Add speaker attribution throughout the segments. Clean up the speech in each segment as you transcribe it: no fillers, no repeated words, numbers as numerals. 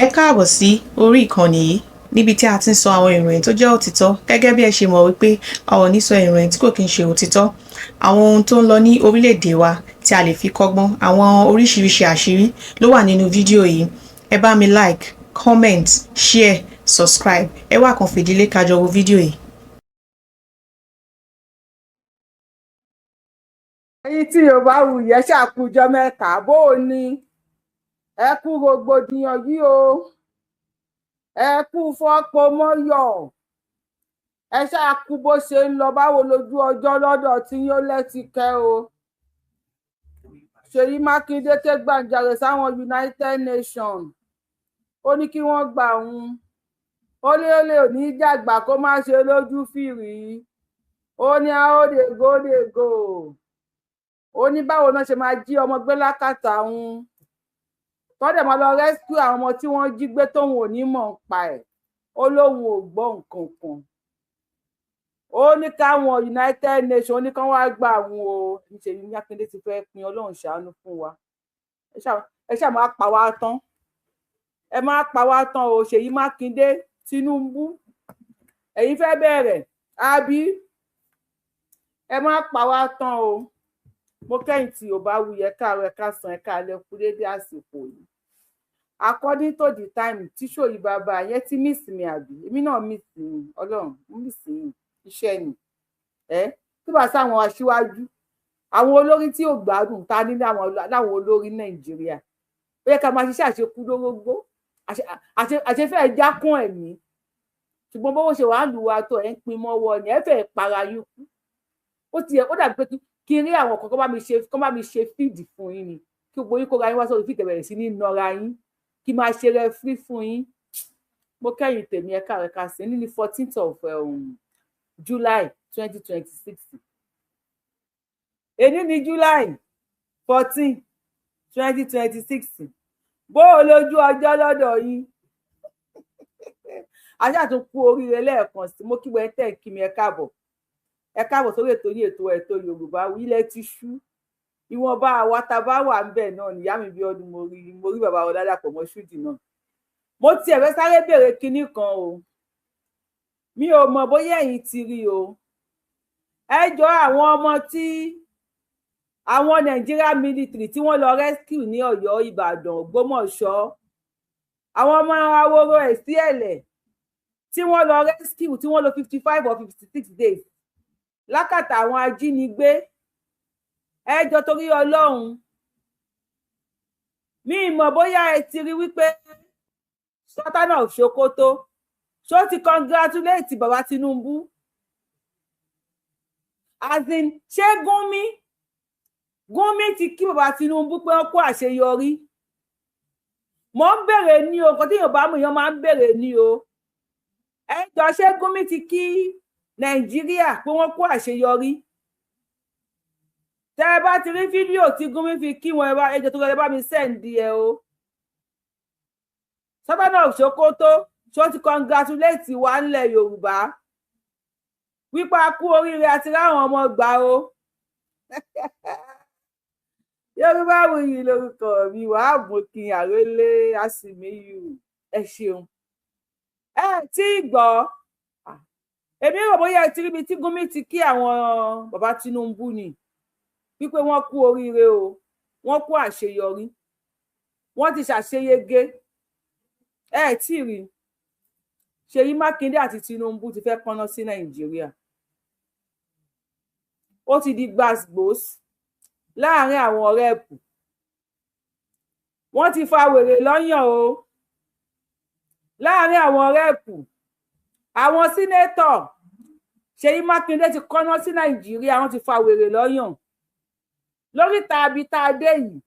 Speaker 1: Ẹ káàbọ̀ sí orí ìkànnì yìí níbi tí a ti ń sọ àwọn ìròyìn tó jẹ́ òtítọ́ gẹ́gẹ́ bí ẹ ṣe mọ̀ wípé a ò ní sọ ìròyìn tí kò kí ń ṣe òtítọ́. Àwọn ohun tó ń lọ ní orílẹ̀-èdè wa tí a lè fi kọ́gbọ́n, àwọn oríṣiríṣi àṣírí ló wà nínú fídíò yìí. Ẹ bá mi like, comment, share, subscribe. Ẹ wá kan fìdílé ká jọ wo fídíò yìí.
Speaker 2: Ẹ̀yin tí Yorùbá wù yẹn ṣàkójọ mẹ́ta bó o ní ẹ kú rògbòdìyàn yìí o, ẹ kú fọ́pọ̀ mọ́yọ̀, ẹ ṣàkú bó ṣe ń lọ, báwo lójú ọjọ́ lọ́dọ̀ tí yóò lẹ́tìkẹ́ o. Ṣèyí Mákindé ké gbàjarè sáwọn United Nations, ó ní kí wọ́n gbà òun, ó lé òní jàgbà kó má ṣe lójú fìrí, ó ní how dey go ó ní báwo náà ṣe máa jí ọmọ gbé lákàtà òun, tọ́dẹ̀ máa lọ rescue àwọn ọmọ tí wọ́n jí gbé tóun ò ní mọ̀ ń pa ẹ̀, ó lóun ò gbọ́ nǹkan kan, ó ní káwọn United Nations ó ní kán wá gbà òun o. Ṣèyí Mákindé ti fẹ́ pin, Ọlọ́run ṣàánú fún wa, ẹ ṣáà máa pa wá tán, ẹ máa pa wá tán o. Ṣèyí Mákindé, Tinubu, ẹ̀yin fẹ́ bẹ̀rẹ̀ àbí? Ẹ máa pa wá tán o. Mo kẹ́yìn tí Yorùbá wù yẹ káàárọ̀ ẹ káàsán ẹ káalẹ́ kú dédé àsìkò yìí. According to the time tí Ṣòyí bàbá yẹn ti miss mi àbí? Èmi náà miss mi, Ọlọ́run mo miss mi, iṣẹ́ ni. Tó bá sáwọn aṣíwájú, àwọn olórí tí ò gbádùn ta ní láwọn olórí Nàìjíríà, ó yẹ ká máa ṣiṣẹ́ àṣekú lórógbó, àṣefẹ́ jákún ẹ̀mí, ṣùgbọ́n bówó ṣe wàá lù wá tó ẹ̀ ń pin mọ́wọ́ ni ẹ fẹ́ para yín kú. Ó dàbí pé kí n rí àwọn kan kó bá mi ṣe fíìdì fún yín ni, kí gbogbo yín kó ra yín wá sórí fíìdì bẹ̀rẹ̀ sí ní nọra yín, kí máa ṣe rẹfúrí fún yín. Mo kẹ́yìn tèmi ẹ̀ka rẹ̀ ká sí ní 14th of July 2026. Èní ni July 14, 2026. Bó o lójú ọjọ́ lọ́dọ̀ yín? Ajá tún kú oríire lẹ́ẹ̀kan sí. Mo kí wọ́n tẹ̀ kí mi ẹ káàbọ̀ sórí ètò yìí, ètò Yorùbá Wù. Ilẹ̀ ti ṣú, ìwọ̀nba àwa tá a bá wà ń bẹ̀ náà nìyá mi bí ọdún mo rí bàbá wọn Dàpọ̀ Mọ́ṣúdì náà. Mo tiẹ̀ fẹ́ sáré béèrè kinní kan o, mi ò mọ̀ bóyá ẹ̀yin ti rí o. Ẹ jọ àwọn ọmọ tí àwọn Nigeria military tí wọ́n lọ rescue ní Ọ̀yọ́, Ìbàdàn, Ògbómọ̀ṣọ́, àwọn ọmọ Aworo Ẹ̀síẹ̀lẹ̀ tí wọ́n lọ rescue tí wọ́n lò 55 or 56 days lákàtà àwọn ajínigbé. Ẹ jọ̀ọ́ torí Ọlọ́run, mi mọ̀ bóyá ẹ ti rí wípé Sultan of Sokoto ṣó ti congratulate bàbá Tinubu, as in ṣé Gúnmi ti kí bàbá Tinubu pé wọ́n kó àṣeyọrí. Mo ń bèrè ní o, nǹkan tí Yorùbá mú èèyàn máa ń bèrè ní o. Ẹ jọ̀ọ́ ṣé Gúnmi ti kí Nàìjíríà pé wọ́n kó àṣeyọrí? Tẹ́ ẹ bá ti rí fídíò tí Gúnmi fi kí wọn, ẹ jọ̀ọ́ tó lọ bá mi sẹ́ǹdì ẹ o. Sultan of Sokoto ṣó ti congratulate wa ńlẹ̀ Yorùbá wípé a kú oríire àti ráwọn ọmọ gbà o. Yorùbá Wuyì lórúkọ mi, wàá bùkún àrólé àsìmíyù. Ẹ ṣeun. Ẹ tí gbọ́, èmi rò bóyá ti ríbi tí Gúnmi ti kí àwọn bàbá Tinubu ni wípé wọ́n kú oríire o, wọ́n kú àṣeyọrí, wọ́n ti ṣàṣeyege. Ẹ tí rí Ṣèyí Mákindé àti Tinubu ti fẹ́ pọnà sí Nàìjíríà. Ó ti di gbàgbós láàrin àwọn rẹ́ẹ̀pù, wọ́n ti fa wèrè lọ́yàn o láàrin àwọn rẹ́ẹ̀pù. Àwọn sínétọ̀ Ṣèyí Mákindé ti kọ́ná sí Nàìjíríà, wọ́n ti fa wèrè lọ́yàn. Lórí tàbí tá a dé yìí,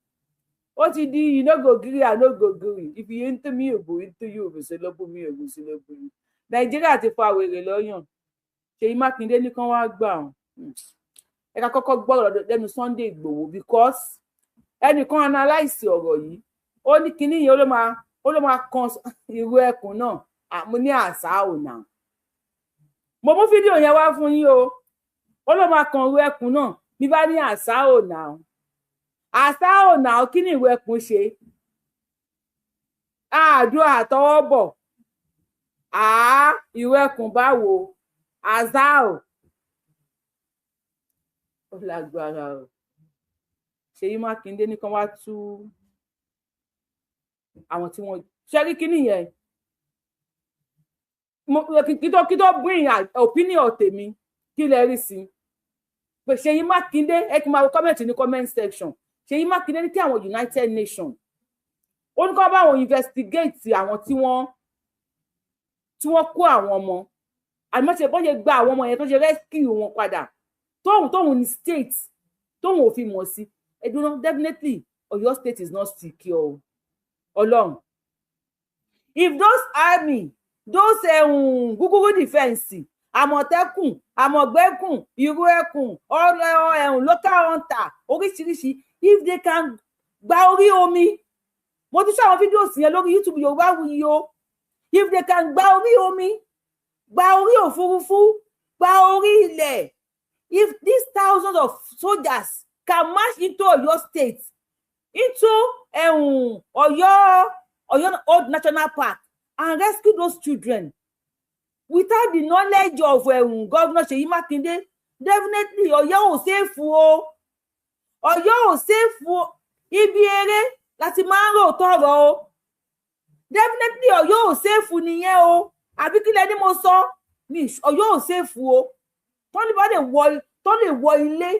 Speaker 2: ó ti di ìnógògiri ànógògiri, ibi yìí ń tó mí òbò ń tó yóò bèsè lọ́bù mí òbò sí lọ́bù yìí. Nàìjíríà ti fa wèrè lọ́yàn. Ṣèyí Mákindé ní kán wá gbà wọn. Ẹ ká kọ́kọ́ gbọ́rọ̀ lẹ́nu Sunday Igboho, because ẹnìkan analyse ọ̀rọ̀ yìí, ó ní kinní yìí ó ló máa kan irú ẹkùn náà. Mo ní àṣà ò náà. Mo mú fídíò yẹn wá fún yín o, ó ló máa kan irú ẹkùn náà. Mi bá ní àṣà ò náà. Àṣà ò náà kí ni ìwé ẹkùn ṣe? àdúrà àtọwọ́ bọ̀ ìwé ẹkùn báwo azao ó lágbára o Ṣèyí Mákindé ní kán wá tú àwọn tí wọ́n ṣẹ́rí kíní yẹn kí tó bring opinion tèmi kí lẹ rí sí pé Ṣèyí Mákindé ẹ kí n máa wo comment ní comment section Ṣèyí Mákindé ní kí àwọn United Nations ó ní kó bá wọn investigate àwọn tí wọ́n kó àwọn ọmọ àmọ́ṣe bọ́n ṣe gba àwọn ọmọ yẹn tó ṣe rescue wọn padà tóun ní state tóun ò fi mọ̀ sí ẹ̀dùnà definitely Ọ̀yọ́ state is not secure Ọlọ́run if those army those gúgúrú defence Àmọ̀tẹ́kùn Àmọ̀gbẹ́kùn Ìrú Ẹkùn local hunter oríṣiríṣi if they can gba orí omi mo ti ṣe àwọn fídíò sí yẹn lórí YouTube Yorùbáwùyí o if they can gba orí omi gba orí òfurufú gba orí ilẹ̀ if these thousands of soldiers can march into Ọ̀yọ́ state into Ọ̀yọ́ Old National Park and rescue those children without the knowledge of Governor Ṣèyí Mákindé definitely Ọ̀yọ́ ò safe o Ọ̀yọ́ ò safe o ibi eré láti máa ń rò tọrọ o definitely Ọ̀yọ́ ò safe nìyẹn o àbí kí lẹni mo sọ ní Ọ̀yọ́ ò safe o tó lè wọ ilé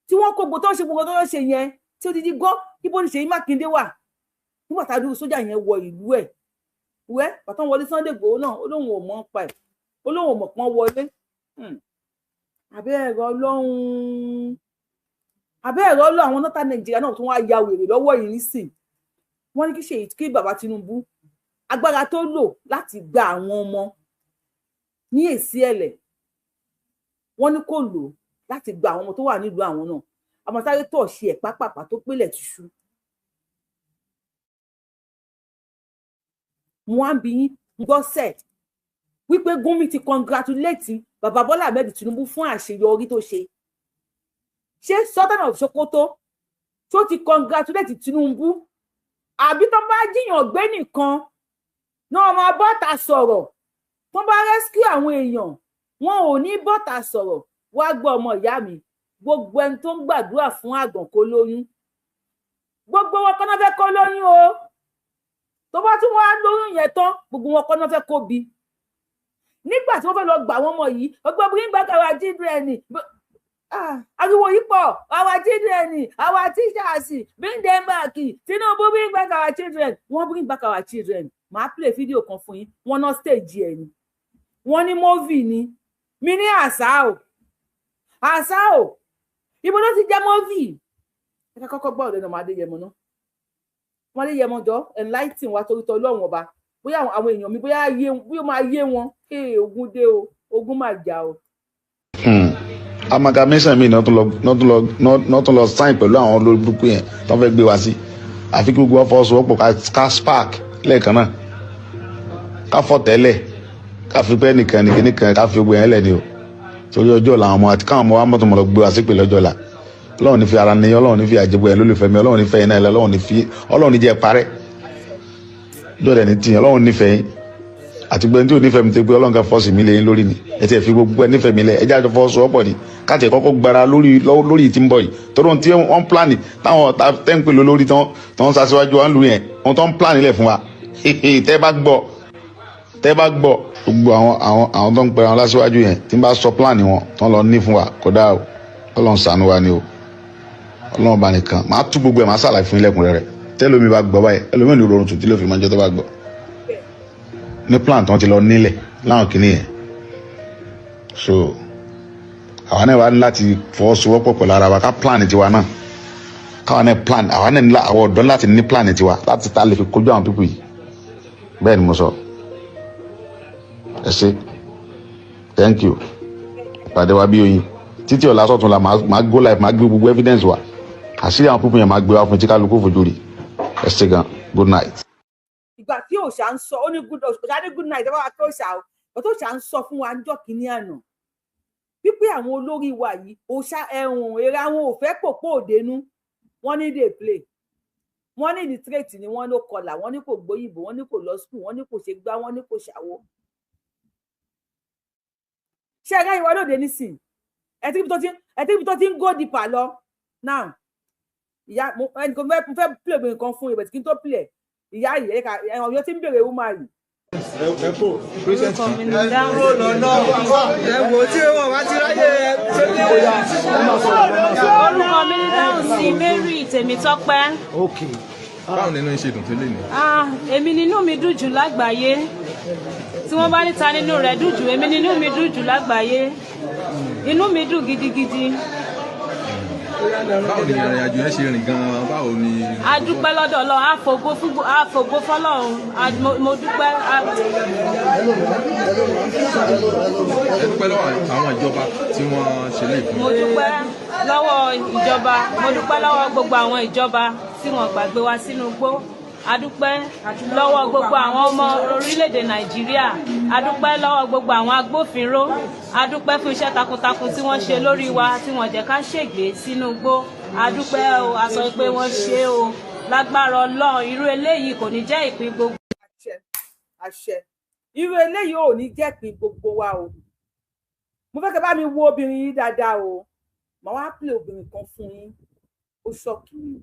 Speaker 2: tí wọ́n kó gbogbo tó ṣe gbogbo tó ṣe yẹn tí ó di gbọ́ ibo ni Ṣèyí Mákindé wà nígbà tá a dúró sójà yẹn wọ ìlú ẹ̀ bàtà wọlé Sunday Igboho náà ó lóun ò mọ̀ pa ẹ̀ ó lóun ò mọ̀ pọ́n wọlé àbẹ́ẹ̀rọ Ọlọ́run àwọn nọ́tà Nàìjíríà náà tó wá ya wèrè lọ́wọ́ yìí nísìn wọ́n ní kí bàbá Tinubu agbára tó lò láti gba àwọn ọmọ ní èsì ẹ̀lẹ̀ wọ́n ní kò lò láti gba àwọn ọmọ tó wà nílùú àwọn náà àmọ́ sáré tọ̀ ṣe ẹ̀ pápápá tó pélé tìṣú wọ́n á bí gbọ́ sẹ̀ wípé Gumi ti congratulate bàbá Bọ́lá Ahmed Tinubu fún àṣeyọrí tó ṣe Sultan of Sokoto tó ti congratulate Tinubu àbí tó bá jiyàn gbé nìkan náà máa bọ́ta sọ̀rọ̀ tó bá rescue àwọn èèyàn wọn ò ní bọ́ta sọ̀rọ̀ wá gbọ́ ọmọ ìyá mi gbogbo ẹni tó ń gbàdúrà fún àgàn kó lóyún gbogbo wọn kọ́nà fẹ́ kó lóyún o tó bá tún wá lóyún yẹn tán gbogbo wọn kọ́nà fẹ́ kó bí nígbà tí wọ́n fẹ́ lọ gbà wọ́n mọ̀ yìí ọgbọ́n bí nígbà káwa children ariwo yìí pọ̀ our children our teachers bring them back Tinubu bring back our children wọ́n bring back our children màá play fídíò kan fún yín wọ́n ná stage ẹ̀ ni wọ́n ní movie ni mi ní àṣà o ibo ló ti jẹ́ movie ẹ kọ́kọ́ gbọ́ ọ̀rẹ́ náà máa Adéyẹmọ náà wọ́n Adéyẹmọ jọ enlighten wa torí tọ́ Ọlọ́run ọba bóyá àwọn èèyàn mi bóyá máa yé wọn ogun dé o ogun máa jà o.
Speaker 3: amalgamation mi náà tún lọ sign pẹ̀lú àwọn olórúkú yẹn tó fẹ́ gbé wá sí àfi kí gbogbo ọfọwọ́sowọ́pọ̀ ká spark lẹ́ẹ̀kan náà ká fọ́ tẹ́lẹ̀ ká fi pẹ́ nìkan ká fi gbogbo yẹn lẹ̀ ni o torí ọjọ́ làwọn ọmọ àti káwọn ọmọ wa mọ́tò mọ́ lọ gbé wá sí pé lọ́jọ́ la Ọlọ́run ní fi ara ní Ọlọ́run ní fi àjẹbọ yẹn lólùfẹ́ mi Ọlọ́run ní fẹ́ yẹn náà Ọlọ́run ní jẹ́ parẹ́ lọ́dẹ̀ ní tìyàn Ọlọ́run nífẹ̀ẹ́ yín àti gbẹ́ni tí ò nífẹ̀ẹ́ mi tó gbé Ọlọ́run ká fọ́ọ̀sì mi lé yín lórí ni ẹ ti ẹ̀ fi gbogbo ẹ nífẹ̀ẹ́ mi lẹ̀ ẹ jẹ́ àjọ fọwọ́sowọ́pọ̀ ni káàtì kọ́kọ́ gbára lórí tí ń bọ̀ yìí torí ohun tí wọ́n ń pláàni táwọn tẹ́ ń pè lórí tó ń sàṣíwájú wa ń lù yẹn ohun tó ń pláàni lẹ̀ fún wa tẹ́ bá gbọ́ gbogbo àwọn tó ń pẹ́ wọn láṣíwájú yẹn tí ń bá sọ pláàni wọn tó ń lọ ní fún wa kódà o Ọlọ́run ṣàánú wa ni o Ọlọ́run bá nìkan máa tú gbogbo ẹ̀ máa ṣàlàyé fún ilẹ̀kùn rẹ̀ tẹ́lómi bá gbọ́ báyìí ẹlòmí ò ní rọrùn tù tí ló fi máa ń jẹ́ tó bá gbọ́ ní plan tí wọ́n ti lọ nílẹ̀ láwọn kìíní yẹn so àwa náà wá ní láti fọwọ́sowọ́pọ̀ pẹ̀lú ara wa ká plan tiwa náà káwa náà plan àwa náà nílá àwọn ọ̀dọ́ láti ní plan tiwa láti ta lè fi kojú àwọn pípù yìí bẹ́ẹ̀ ni mo sọ ẹ ṣé thank you pàdé wa bí oyin títí ọ̀la sọ̀tún la máa go live máa gbé gbogbo evidence wa àṣírí àwọn pípù yẹn máa gbé wa fún tí kálukú fojú rí ẹ ṣé gan good night.
Speaker 2: ìgbà tí òòṣà ń sọ ó ní good night ẹ bá wa pé òòṣà o ìgbà tó òòṣà ń sọ fún wa níjọ́ kìíní àná wípé àwọn olórí wa yìí òòṣà èrè àwọn ò fẹ́ pòpò òdenu wọ́n ní dey play wọ́n ní ìlítírèètì ni wọ́n ló kọlà, wọ́n ní kò gbóyìnbó, wọ́n ní kò lọ skul, wọ́n ní kò ṣe gbá, wọ́n ní kò ṣàwo. ṣé ẹ̀ka ìwà lóde nísìn ẹtí ibi tó ti ń go deeper lọ now. ìyá ẹnì kan fẹ́ play obìnrin kan fún ìbẹ̀tí kí n tó play ìyá yìí ẹ̀ka ẹ̀hàn yóò ti ń bèrè wúmà yìí.
Speaker 4: orúkọ mi ni dáhùn lọ́nà ẹ̀wò tí wọ́n wá ti ráyè orúkọ mi ni dáhùn sí Mary Tèmítọ́pẹ́.
Speaker 5: báwo nínú iṣẹ́ dùn tó lè ní.
Speaker 4: èmi nínú mi dùn jù lágbàáyé tí wọ́n bá níta nínú rẹ̀ dùn jù èmi nínú mi dùn jù lágbàáyé inú mi dùn gidigidi.
Speaker 5: báwo ni ìrìn àjò yẹn ṣe rìn gan-an báwo ni.
Speaker 4: a dúpẹ́ lọ́dọ̀ Ọlọ́run àfògo fọ́lọ́run mo dúpẹ́.
Speaker 5: ẹ dúpẹ́ lọ́wọ́ àwọn ìjọba tí wọ́n ṣe lè fún.
Speaker 4: mo dúpẹ́ lọ́wọ́ ìjọba mo dúpẹ́ lọ́wọ́ gbogbo àwọn ìjọba tí wọ́n gbàgbé wa sínú igbó. A dúpẹ́ lọ́wọ́ gbogbo àwọn ọmọ orílẹ̀-èdè Nàìjíríà. A dúpẹ́ lọ́wọ́ gbogbo àwọn agbófinró. A dúpẹ́ fún iṣẹ́ takuntakun tí wọ́n ṣe lórí wa tí wọ́n jẹ́ ká ṣègbè sínú igbó. A dúpẹ́ o, a sọ pé wọ́n ṣe o. Lágbára Ọlọ́run irú eléyìí kò ní jẹ́ ìpín gbogbo.
Speaker 2: àṣẹ irú eléyìí ò ní jẹ́ ìpín gbogbo wa o. mo fẹ́ kẹ́ bá mi wo obìnrin yìí dáadáa o. màá wá pè obìnrin kan fún yín ó ṣọ́ọ̀kì mi.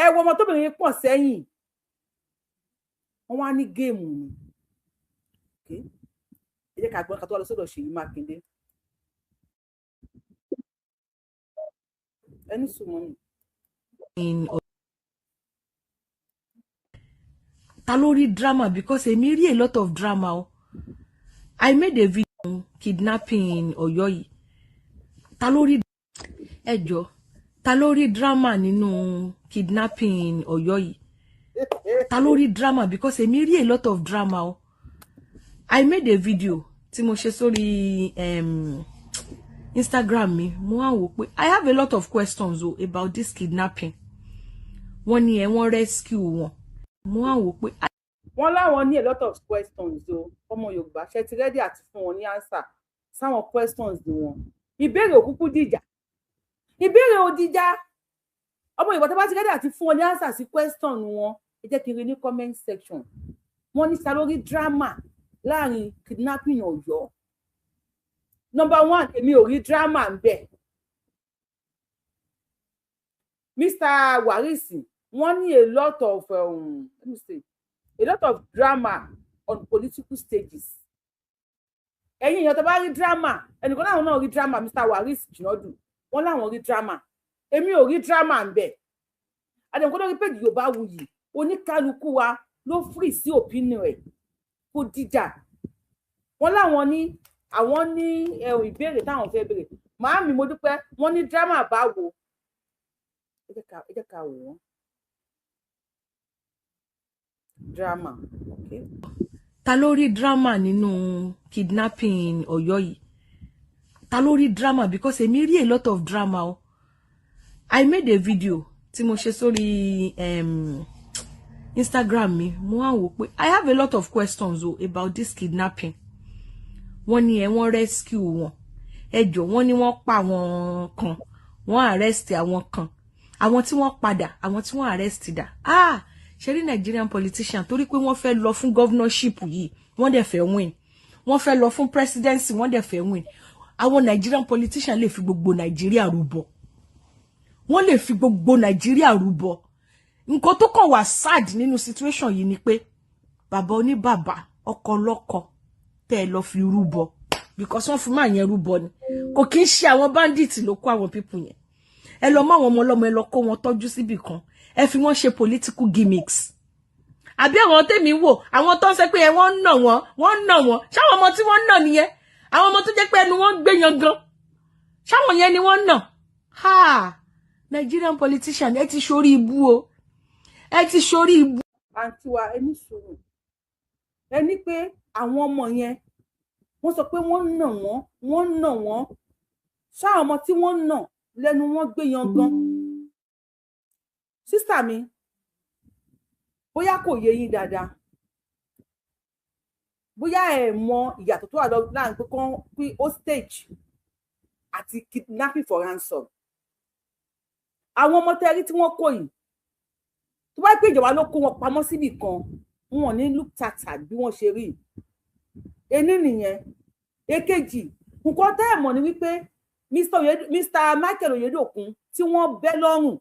Speaker 2: ẹ wo ọmọ tóbìnrin pọ̀ sẹ́yìn wọ́n wá ní géèmù ni ẹ jẹ́ ká gbọ́n ká tó wá lọ sọ́dọ̀ Ṣèyí Mákindé ẹni sùnmọ́ mi.
Speaker 6: ta ló rí drama because èmi rí a lot of drama o. I made a video on kidnapping in Ọ̀yọ́ yìí ta ló rí ẹjọ́ ta ló rí drama nínú kidnapping in Ọ̀yọ́ yìí ta ló rí drama because èmi rí a lot of drama o. I made a video tí mo ṣe sórí Instagram mi mo wá wò pé I have a lot of questions o about this kidnapping wọ́n ní wọ́n rescue wọn mo wá wò pé.
Speaker 2: wọ́n láwọn ní a lot of questions o ọmọ Yorùbá ṣe ti rẹ́dí àti fún wọn ní answer sáwọn questions wọn. ìbéèrè òkúkú dìjà ìbéèrè òdìjà ọmọ Yorùbá tó bá ti rẹ́dí àti fún wọn ní answer sí question wọn ẹ jẹ́ kí n rí ní comment section. wọ́n ní salori drama láàrin kidnapping Ọ̀yọ́. Number one èmi ò rí drama ń bẹ̀. Mr. Warisi wọ́n ní a lot of let me say a lot of drama on political stages. ẹ̀yin èèyàn tó bá rí drama ẹnìkan láwọn náà rí drama Mr. Warisi Jinodu wọ́n láwọn rí drama èmi ò rí drama ń bẹ̀. àdéhùn lórí péjì Yorùbáwùyí oníkálukú wa ló free sí opinion ẹ̀ kò dìjà. wọ́n láwọn ní àwọn ní ìbéèrè táwọn fẹ́ béèrè màámi mo dúpẹ́ wọ́n ní drama báwo ẹ jẹ́ ká wò wọ́n. drama okay.
Speaker 6: ta ló rí drama nínú kidnapping Ọ̀yọ́ yìí ta ló rí drama because èmi rí a lot of drama o. I made a video tí mo ṣe sórí Instagram mi mo wá wò pé I have a lot of questions o about this kidnapping wọ́n ní wọ́n rescue wọn ẹjọ́ wọ́n ní wọ́n pa àwọn kan wọ́n arrest àwọn kan àwọn tí wọ́n padà àwọn tí wọ́n arrest dà ṣe rí Nigerian politician torí pé wọ́n fẹ́ lọ fún governorship yìí wọ́n dẹ̀ fẹ́ win wọ́n fẹ́ lọ fún presidency wọ́n dẹ̀ fẹ́ win àwọn Nigerian politician lè fi gbogbo Nigeria rúbọ wọ́n lè fi gbogbo Nigeria rúbọ nǹkan tó kàn wá sad nínú situation yìí ni pé bàbá oníbàbá ọkọ lọ́kọ tẹ́ lọ fi rúbọ because wọ́n fún máa yẹn rúbọ ni kò kí ń ṣe àwọn bandits ló kó àwọn people yẹn ẹ lọ mọ àwọn ọmọ ọlọ́mọ ẹ lọ kó wọn tọ́jú síbì kan ẹ fi wọ́n ṣe political gimmicks àbí àwọn tèmi wò àwọn tó ń ṣe pé wọ́n nà wọ́n ṣáwọn ọmọ tí wọ́n nà nìyẹn àwọn ọmọ tó jẹ́ pé ẹnu wọn gbé yan gan ṣáwọn yẹn ni wọ́n nà Nigerian politician ẹ ti ṣorí ibú o ẹ ti ṣorí ibú.
Speaker 2: àǹtí wa ẹni sọ̀rọ̀ ẹni pé àwọn ọmọ yẹn wọ́n sọ pé wọ́n nà wọ́n ṣáwọn ọmọ tí wọ́n nà lẹ́nu wọn gbé yan gan. sísà mi bóyá kò yé yín dáadáa bóyá ẹ mọ ìyàtọ̀ tó wà láàrin pé kán pín hostage àti kidnapping for ransom. àwọn ọmọ tẹ́rí tí wọ́n kó yìí tó bá pé ìjọba ló kó wọn pamọ́ síbì kan wọn ní look tata bí wọ́n ṣe rí ení nìyẹn. Èkejì nǹkan tẹ́ ẹ̀ mọ̀ ni wípé Mr. Michael Oyedokun tí wọ́n bẹ́ lọ́rùn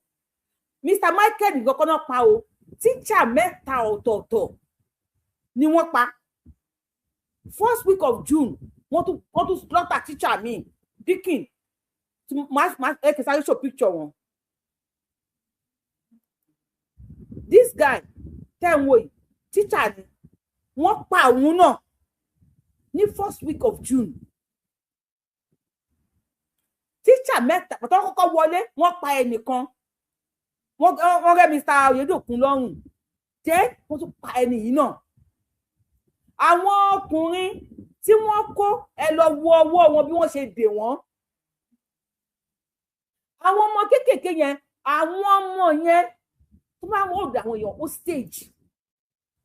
Speaker 2: Mr. Michael nìkan kan náà pa o tíṣà mẹ́ta ọ̀tọ̀ọ̀tọ̀ ni wọ́n pa. First week of June wọ́n tún slaughter teacher mi Dikin ẹ kì í sáré show picture wọn. This guy tẹ́ ń wò yìí teacher ni wọ́n pa òun náà ní first week of June. Teacher mẹ́ta pàtó kọ́kọ́ wọlé wọ́n pa ẹnìkan wọ́n rẹ́ Mr. Oyedokun lọ́rùn jẹ́ wọ́n tún pa ẹni yìí náà. Àwọn ọkùnrin tí wọ́n kó ẹ lọ wo ọwọ́ wọn bí wọ́n ṣe dè wọ́n. Àwọn ọmọ kéékèèké yẹn àwọn ọmọ yẹn tó máa ń hold àwọn èèyàn ó stage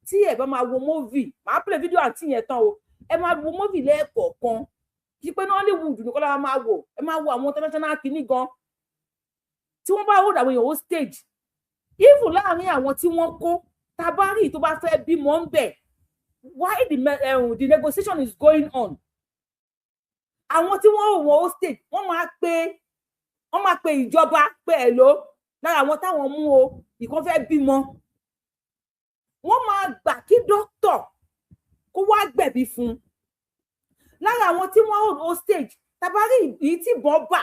Speaker 2: tí ẹ bá máa wo movie máa play video àǹtí yẹn tán o ẹ máa wo movie lẹ́ẹ̀kọ̀ọ̀kan kí pé Nollywood nìkan lára máa wò ẹ máa wo àwọn international kìíní gan tí wọ́n bá hold àwọn èèyàn ó stage even láàrin àwọn tí wọ́n kó tabari tó bá fẹ́ bímọ ń bẹ̀ why the negotiation is going on. Àwọn tí wọ́n ò wọ́n ó stage wọ́n máa pe ìjọba pé ẹ̀ ló lára àwọn táwọn mú o ìkan fẹ́ bímọ wọ́n máa gbà kí dókítà kó wá gbẹ̀bí fún un. Lára àwọn tí wọ́n hold hostage tabari yìí tí bọ́n bà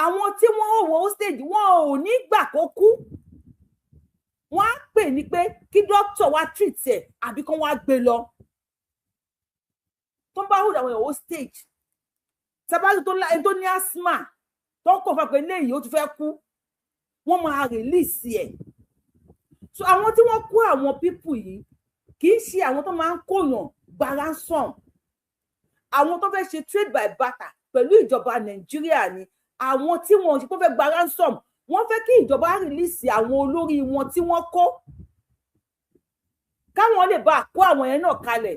Speaker 2: àwọn tí wọ́n hold hostage wọn ò ní gbà kó kú wọ́n á pè ní pé kí dókítà wá treat ẹ̀ àbí kán wá gbé lọ. Tó bá hold àwọn hostage tabari tó ní asthma tó ń kọ̀ fún pé léyìí ó ti fẹ́ kú wọ́n máa release ẹ̀. So àwọn tí wọ́n kó àwọn pípù yìí kì í ṣe àwọn tó máa ń kóyàn gba ransom. Àwọn tó fẹ́ ṣe trade by barter pẹ̀lú ìjọba Nàìjíríà ni àwọn tí wọ́n ṣe tó fẹ́ gba ransom wọ́n fẹ́ kí ìjọba release àwọn olórí wọn tí wọ́n kó káwọn lè bá kó àwọn yẹn náà kalẹ̀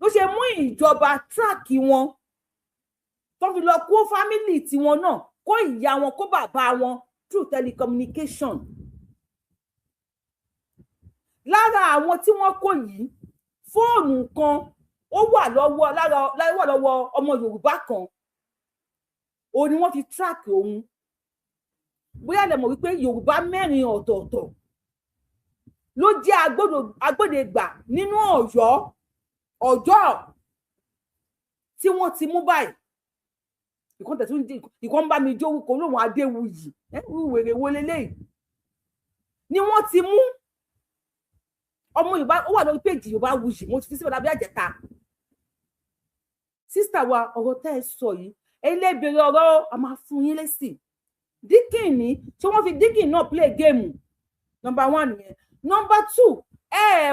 Speaker 2: ló ṣe mú ìjọba track wọn tó fi lọ kó family tiwọn náà kó ìyá wọn kó bàbá wọn through telecommunication. Lára àwọn tí wọ́n kó yìí fóònù kan ó wà lọ́wọ́ ọmọ Yorùbá kan òun ni wọ́n fi track òun bóyá lè mọ̀ wípé Yorùbá 4 ọ̀tọ̀ọ̀tọ̀ ló jẹ́ agbódegbà nínú Ọ̀yọ́ tí wọ́n ti mú báyìí. Ìkan ń bá mi jó orúkọ olóhùn Adéwuyì wèrè wo leléyìí ni wọ́n ti mú ọmọ Yorùbá ó wà lórí péjì Yorùbáwùyí mo ti fi síbẹ̀ lábẹ́ àjẹta. Sísítà wa ọ̀rọ̀ tẹ́ ẹ sọ yìí ẹlẹ́bẹ̀rẹ̀ ọ̀rọ̀ a máa fún yín lésì. Dikin ní ṣé wọ́n fi Dikin náà play game number 1 yẹn. Number 2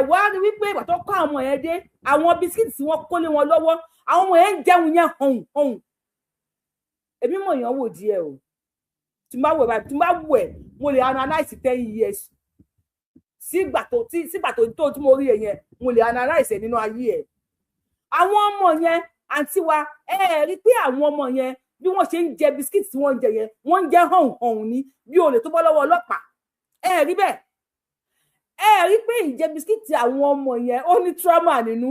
Speaker 2: wá rí wípé ìgbà tó kọ́ àwọn yẹn dé àwọn bisikíìtì tí wọ́n kó lé wọn lọ́wọ́ àwọn ọmọ yẹn ń jẹun yẹn hàn. Èmi mọ̀ èèyàn wò díẹ̀ o tí n bá wò ẹ̀ mo lè analyse 10 years sígbà tó tí mo rí yẹn mo lè analyse nínú ayé ẹ̀. Àwọn ọmọ yẹn àǹtí wa rí pé àwọn ọmọ yẹn bí wọ́n ṣe ń jẹ bisikíìtì tí wọ́n ń jẹ yẹn wọ́n ń jẹ hàn ní bí olè tó bọ́ lọ́wọ́ ọlọ́pàá rí bẹ́ẹ̀ rí pé ìjẹ bisikíìtì àwọn ọmọ yẹn ó ní trauma nínú.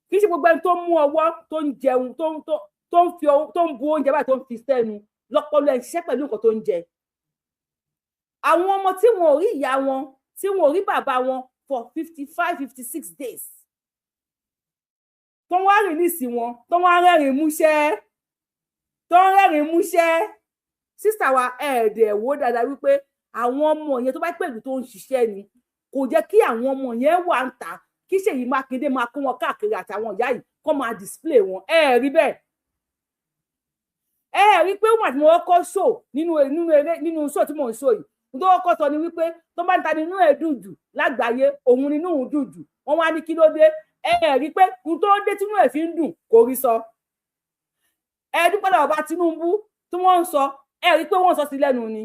Speaker 2: Kì í ṣe gbogbo ẹni tó mú ọwọ́ tó ń jẹun tó ń bu oúnjẹ báyìí tó ń fi sẹ́nu lọ́pọlọ ẹ̀ ṣiṣẹ́ pẹ̀lú nǹkan tó ń jẹ. Àwọn ọmọ tí wọn ò rí ìyá wọn tí wọn ò rí bàbá wọn for 55-56 days tó wá rìlíìsì wọn tó wá rẹ́rìn músẹ́ sísà wa ẹ̀ẹ́dẹ̀ wò dáadáa wípé àwọn ọmọ yẹn tó bá pẹ̀lú tó ń ṣiṣẹ́ ni kò jẹ́ kí àwọn ọmọ yẹn wà ń ta kí Ṣèyí Mákindé máa kó wọn káàkiri àtàwọn ìyá yìí kó máa display wọn rí bẹ́ẹ̀ rí pé wọn àti mo kọ́ show nínú show tí mò ń show yìí tó kọ́ sọ ni wípé tó bá ń ta nínú ẹ̀ dùn jù lágbàáyé òun nínú òun dùn jù wọ́n wá ní kí ló dé rí pé ohun tó dé tínú ẹ̀ fi ń dùn kò rí sọ. Dúpẹ́ lọ́wọ́ bá Tinubu tí wọ́n ń sọ rí pé wọ́n sọ sí lẹ́nu ni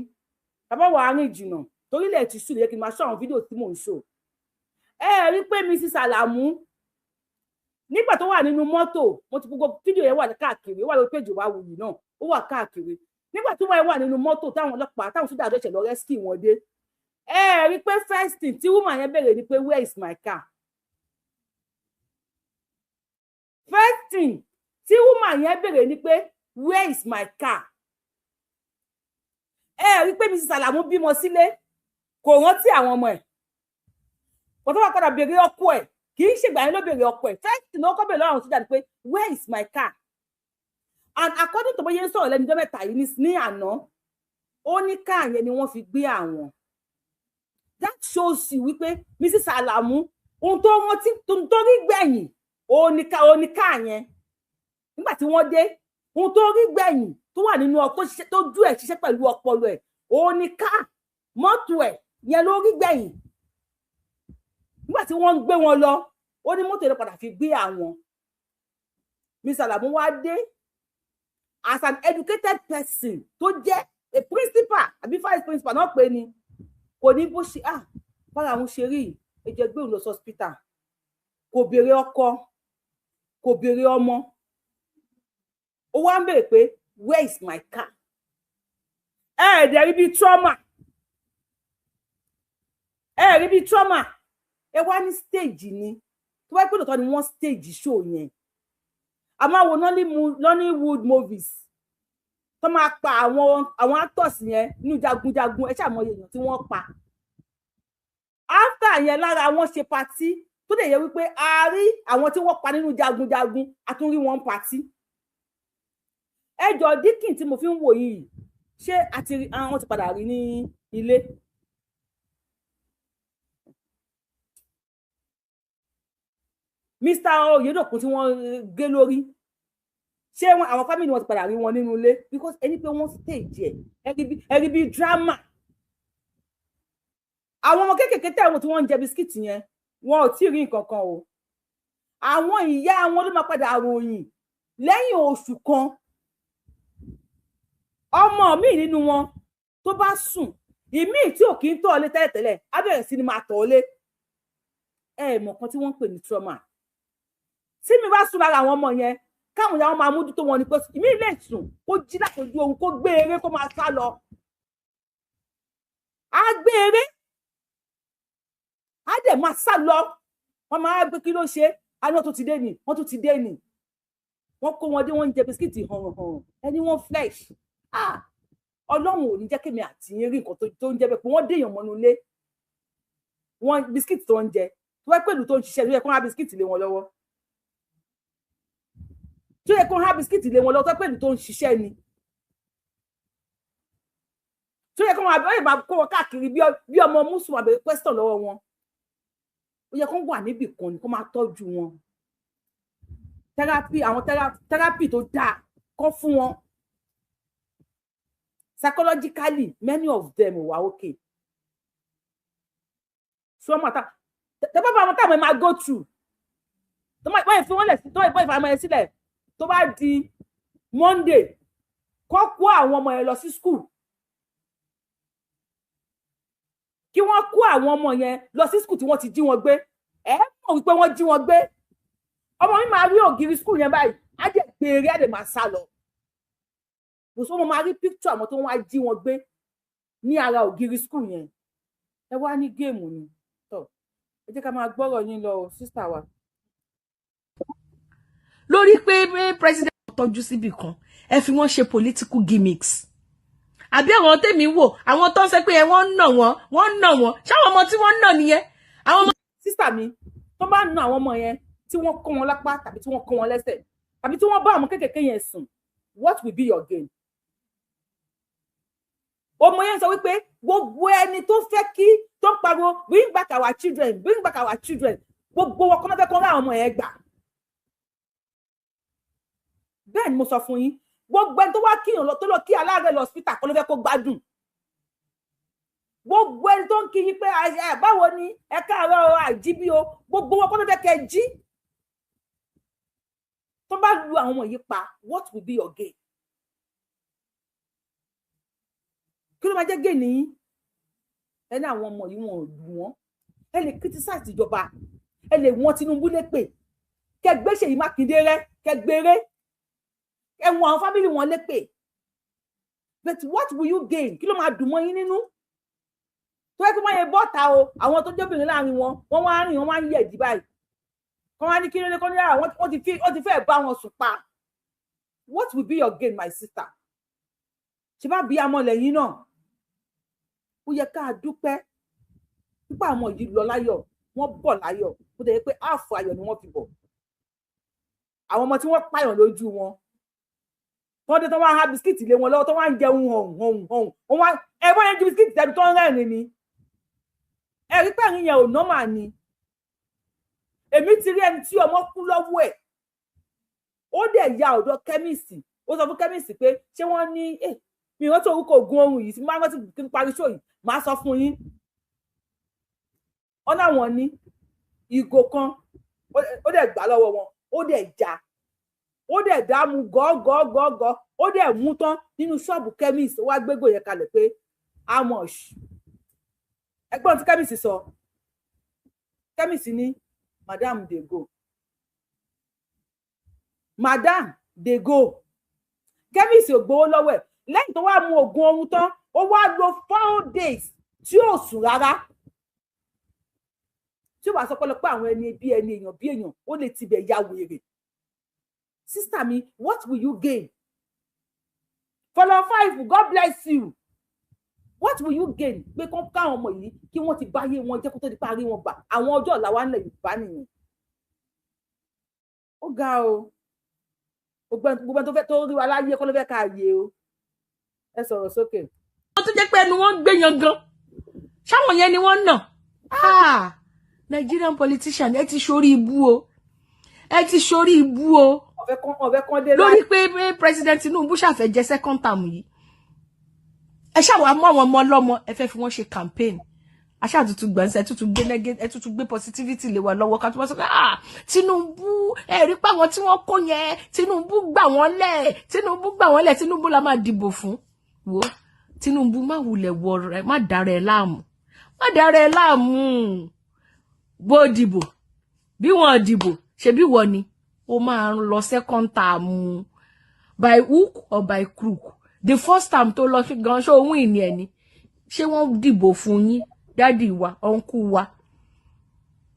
Speaker 2: bàbá wa rìn jìnnà torílẹ̀ ti ṣù lè kí n máa ṣọ́ àwọn fídíò tí mò ń ṣò. Rí pé Mrs. Alamu nígbà tó wà nínú mọ́tò mo ti gbogbo fídíò yẹn wà káàkiri ó wà lórí péjì Yorùbáwùyí náà ó wà káàkiri nígbà tí wọ́n wà nínú mọ́tò táwọn ọlọ́pàá táwọn sójà àdóṣe lọ rescue wọn dé ẹ rí pé first thing tí woman yẹn béèrè ni pé where is my car first thing tí woman yẹn béèrè ni pé where is my car ẹ rí pé Mrs. Alamu bímọ sílé kò rántí àwọn ọmọ ẹ̀ kò tó wá padà béèrè ọkọ ẹ̀ kì í ṣègbà yẹn ló béèrè ọkọ ẹ̀ first thing ló kọ́ béèrè lọ́wọ́ àwọn sójà ni pé where is my car and according to bóyá ń sọ̀rọ̀ lẹ́nu ọjọ́ mẹ́ta yìí ní àná ó ní káà yẹn ni wọ́n fi gbé àwọn that shows you wípé Mrs. Alamu ohun tó rántí tó rí gbẹ̀yìn ó ní káà yẹn nígbà tí wọ́n dé ohun tó rí gbẹ̀yìn tó wà nínú ọkọ̀ tó jú ẹ̀ ṣiṣẹ́ pẹ̀lú ọpọlọ ẹ̀ ó ní káà mọ́tò ẹ̀ yẹn ló rí gbẹ̀yìn nígbà tí wọ́n ń gbé wọn lọ ó ní mọ́tò yẹn padà fi gbé àwọn Mrs. Alamu wá dé as an educated person tó jẹ́ a principal àbí vice principal náà pé ni kò ní bó ṣe bára àwọn ṣe rí ẹjẹ gbé òun lọ sí hospital kò béèrè ọkọ kò béèrè ọmọ ó wá ń béèrè pé where is my car ẹ̀ẹ́dẹ̀ rí bí trauma ẹ wá ní stage ni tó wáyé pé lóòótọ́ ni wọ́n stage show yẹn a máa wo Nollywood movies tó máa pa àwọn actors yẹn ní jagunjagun ẹ ṣàmọye èèyàn tí wọ́n pa after yẹn lára wọn ṣe party tó dẹ̀ yẹ wípé a rí àwọn tí wọ́n pa nínú jagunjagun a tún rí wọn party ẹjọ́ Dikin tí mo fi ń wò yìí ṣé àti àwọn ti padà rí ní ilé Mr. Oyedokun tí wọ́n gé lórí ṣé àwọn family wọn ti padà rí wọn nínú ilé because ẹni pé wọ́n stage ẹ rí bí drama àwọn ọmọ kéékèèké tẹ̀wọ̀n tí wọ́n ń jẹ bisikíìtì yẹn wọn ò tí ì rí nǹkan kan o àwọn ìyá wọn ló máa padà ròyìn lẹ́yìn oṣù kan ọmọ mi nínú wọn tó bá sùn ìmíì tí ò kí ń tọ́ ọ lé tẹ́lẹ̀tẹ́lẹ̀ á bẹ̀rẹ̀ sí ni máa tọ́ ọ lé mọ̀ kan tí wọ́n ń pè ní trauma tí mi bá sùn lára àwọn ọmọ yẹn káwọn ìyá wọn máa mójútó wọn ni pé ìmíì lè sùn kó jí látọjú ohun kó gbé eré kó máa sá lọ á gbé eré á dẹ̀ máa sá lọ wọ́n máa gbé kí ló ṣe àná tó ti dé nì wọ́n tó ti dé nì wọ́n kó wọn dé wọ́n ń jẹ bisikíìtì hàn ẹni wọ́n flesh ọlọ́run ò ní jẹ́ kémi àti yín rí nǹkan tó ń jẹ́ bẹ́ẹ̀ pé wọ́n déèyàn mọ́nú ilé wọ́n bisikíìtì tó ń jẹ tó wẹ́ pẹ̀lú tó ń ṣiṣẹ́ tó yẹ kó há bisikíìtì lé wọn lọ́wọ́ tó yẹ kó há bisikíìtì lé wọn lọ́wọ́ tó wẹ́ pẹ̀lú tó ń ṣiṣẹ́ ni tó yẹ kó máa kó wọn káàkiri bí ọmọ mùsùlùmí àbẹ̀rẹ̀ question lọ́wọ́ wọn ó yẹ kó wà níbì kan ni kó máa tọ́jú wọn therapy tó dáa kọ́ fún wọn psychologically many of them were okay so mata tẹ́ bá àwọn táwọn máa go through tó máa ìfẹ́ wọn lẹ̀ sí tó ìfẹ́ àmọ́ ẹ̀ sílẹ̀ tó bá di Monday kó kó àwọn ọmọ yẹn lọ sí school kí wọ́n kó àwọn ọmọ yẹn lọ sí school tí wọ́n ti jí wọn gbé ẹ mọ̀ wípé wọ́n jí wọn gbé ọmọ mi máa rí ògiri school yẹn báyìí á dẹ̀ gbèrè á dẹ̀ máa sá lọ bùsùn ọmọ máa rí picture àwọn tó wọ́n á jí wọn gbé ní ara ògiri school yẹn ẹ wá ní géèmù ni tọ́ ẹ jẹ́ ká máa gbọ́rọ̀ yín lọ sísítà wa.
Speaker 6: lórí pé president tọ́jú síbì kan ẹ fi wọ́n ṣe political gimmicks àbí àwọn tèmi wò àwọn tó ń sẹ pé wọ́n ń nà wọ́n ṣáwọn ọmọ tí wọ́n ń nà nìyẹn àwọn ọmọ.
Speaker 2: sísítà mi tó bá ń nà àwọn ọmọ yẹn tí wọ́n kó wọn lápá tàbí tí wọ́n kó wọn lẹ́sẹ̀ tàbí tí wọ́n bá àwọn kékèké yẹn sùn what will be your gain? ọmọ yẹn sọ wípé gbogbo ẹni tó fẹ́ kí tó ń pariwo bring back our children gbogbo wọn kọ́ mẹ́fẹ́ kọ́ ra àwọn ọmọ yẹn gbà. bẹ́ẹ̀ ni mo sọ fún yín gbogbo ẹni tó wá kíyàn lọ tó lọ kí aláàrẹ̀ lọ hospital kọ́ ló fẹ́ kó gbádùn. gbogbo ẹni tó ń kí yín pé báwo ni ẹ káàárọ̀ àjíbí o gbogbo wọn kọ́ ló fẹ́ kẹ́ jí. tó bá lu àwọn ọmọ yìí pa what will be your gain? kí ló máa jẹ́ gain yín? ẹni àwọn ọmọ yìí wọn ò lù wọ́n ẹ lè criticize ìjọba ẹ lè wọ́n Tinubu lépè kẹ gbé Ṣèyí Mákindé rẹ kẹ gbére ẹ wọ́n àwọn fámìlì wọn lépè but what will you gain? Kí ló máa dùn mọ́ yín nínú? Tó yẹ kí wọ́n yẹ bọ́ta o, àwọn tó jóbìnrin láàrin wọn, wọ́n wá rìn, wọ́n wá ń yẹ̀ dí báyìí. Kọ́ wá ní kí ló dé kọ́ ní ara, wọ́n ti fẹ́ bá wọn sùn pa. What will be your gain, my sister? Ṣé bá bí amọ̀ lẹ́yìn náà? Ó yẹ ká dúpẹ́ nípa àwọn yìí lọ láyọ̀, wọ́n bọ̀ láyọ̀, ó dẹ̀ yẹ pé ààfọ̀ ayọ̀ ni wọ́n fi bọ̀. Àwọn ọmọ tí wọ́n pààyàn lójú wọn, wọ́n dé tó wá ha bisikíìtì lé wọn lọ́wọ́ tó wá ń jẹun hàn. Ẹ̀wọ́n yẹn ju bisikíìtì tẹ́bi tó ń rẹ́rìn ni. Ẹ̀rí pẹ̀rin yẹn ò nọ́mà ni. Èmi ti rí ẹni tí ọmọ kú lọ́wọ́ ẹ̀. Ó dẹ̀ ya ọ̀dọ̀ kẹ́míìsì. Ó sọ fún kẹ́míìsì pé ṣé wọ́n ní mi ò rántí orúkọ ògùn oorun yìí tí máa rántí kí n parí ṣó yìí máa sọ fún yín. Ọ̀nà wọn ní ìgò kan ó dẹ̀ gbà lọ́wọ́ wọn, ó dẹ̀ já. Ó dẹ̀ dààmú gọ́gọ́gọ́gọ́, ó dẹ̀ mú tán nínú ṣọ́ọ̀bù kẹ́míìsì. Ó wá gbégbò yẹn kalẹ̀ pé how much? Ẹgbọ́n tí kẹ́míìsì sọ. Kẹ́míìsì ní madam dey go. Madam dey go. Kẹ́míìsì ò gbowó lọ́wọ́ ẹ̀. Lẹ́yìn tó wá mú oògùn oorun tán, ó wá lò 4 days tí ò sùn rárá. Tí ó wá sọ pé àwọn ẹni bí èèyàn ó lè tibẹ̀ ya wèrè. Sister mi, what will you gain? Follow 5, God bless you. What will you gain? Pé kán káwọn ọmọ yìí kí wọ́n ti báyé wọn jẹ́ kó tó di parí wọn gbà. Àwọn ọjọ́ ọ̀la wa nílẹ̀ Yorùbá nìyẹn. Ó ga o. Gbogbo tó fẹ́ tó rí wa láyé kọ́ ló fẹ́ ká yé o. Ẹ sọ̀rọ̀ sókè.
Speaker 6: Wọ́n tún jẹ́ pé ẹnu wọn gbé yan gan. Ṣáwọn yẹn ni wọ́n nà. Nigerian politician ẹ ti ṣorí ibú o. Ẹ ti ṣorí ibú o.
Speaker 2: Ọ̀fẹ́ kan dé
Speaker 6: lórí pé President Tinubu ṣàfẹ́ jẹ second term yìí. Ẹ ṣàwà mọ́ àwọn ọmọ ọlọ́mọ ẹ fẹ́ fi wọ́n ṣe campaign. Aṣá tuntun gbẹ̀nsẹ̀ tuntun gbé positivity lé wa lọ́wọ́ ká tó wọ́n sọ pé Tinubu ẹ̀rí pa àwọn tí wọ́n kó yẹn Tinubu gbà wọ́n lẹ̀ Tinubu la máa dìbò fún. Wo Tinubu má wulẹ̀ wọ rẹ̀ má dára ẹ láàmú bó dìbò bí wọ́n dìbò ṣe bí wọ́n ni ó máa ń lọ second term by hook or by crook. The first time tó lọ gan ṣó ohun ìní ẹni ṣé wọ́n dìbò fún yín daddy wa uncle wa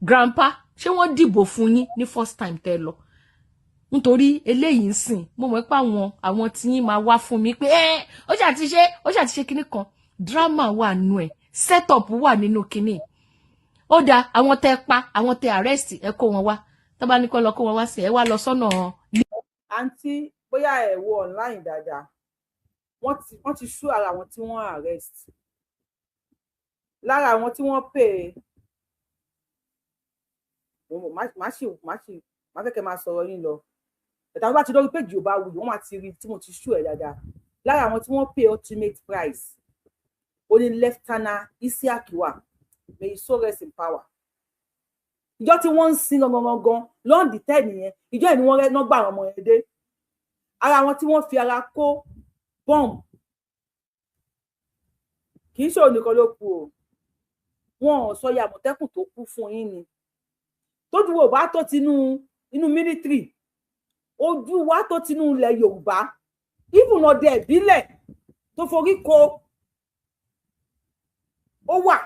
Speaker 6: grandpa ṣé wọ́n dìbò fún yín ní first time tẹ́ lọ nítorí eléyìí ń sìn mo mọ̀ pé àwọn tí yín máa wá fún mi pé ó ṣàti ṣe kinní kan drama wà nù ẹ̀ setup wà nínú kinní ó dá àwọn tẹ́ pa àwọn tẹ́ arrest ẹ kó wọn wá tó bá ní kó lọ kó wọn wá sí ẹ wá lọ sọ́nà
Speaker 2: àǹtí bóyá ẹ wo online dáadáa wọ́n ti ṣú ara àwọn tí wọ́n arrest lára àwọn tí wọ́n pè má fẹ́ kẹ́ máa sọ̀rọ̀ yín lọ ẹ̀tà wọ́n bá ti lórí péjì ò bá wù wọ́n máa ti rí tí mo ti ṣú ẹ̀ dáadáa lára àwọn tí wọ́n pè ultimate price ó ní Lieutenant Isiaki wà may he so rest in power ìjọ tí wọ́n ń sin gangan lọ́ndì 10 nìyẹn ìjọ ẹ̀ ni wọ́n rẹ́ gbà àwọn ọmọ yẹn dé ara àwọn tí wọ́n fi ara kó bọ́ọ̀mù kì í ṣe onìkan ló kú o wọn ò sọ ya Àmọ̀tẹ́kùn tó kú fún yín ni tójú wo bá tó inú mílítírì ojú wa tó tinú ilẹ̀ Yorùbá even ọdẹ ìbílẹ̀ tó forí ko ó wà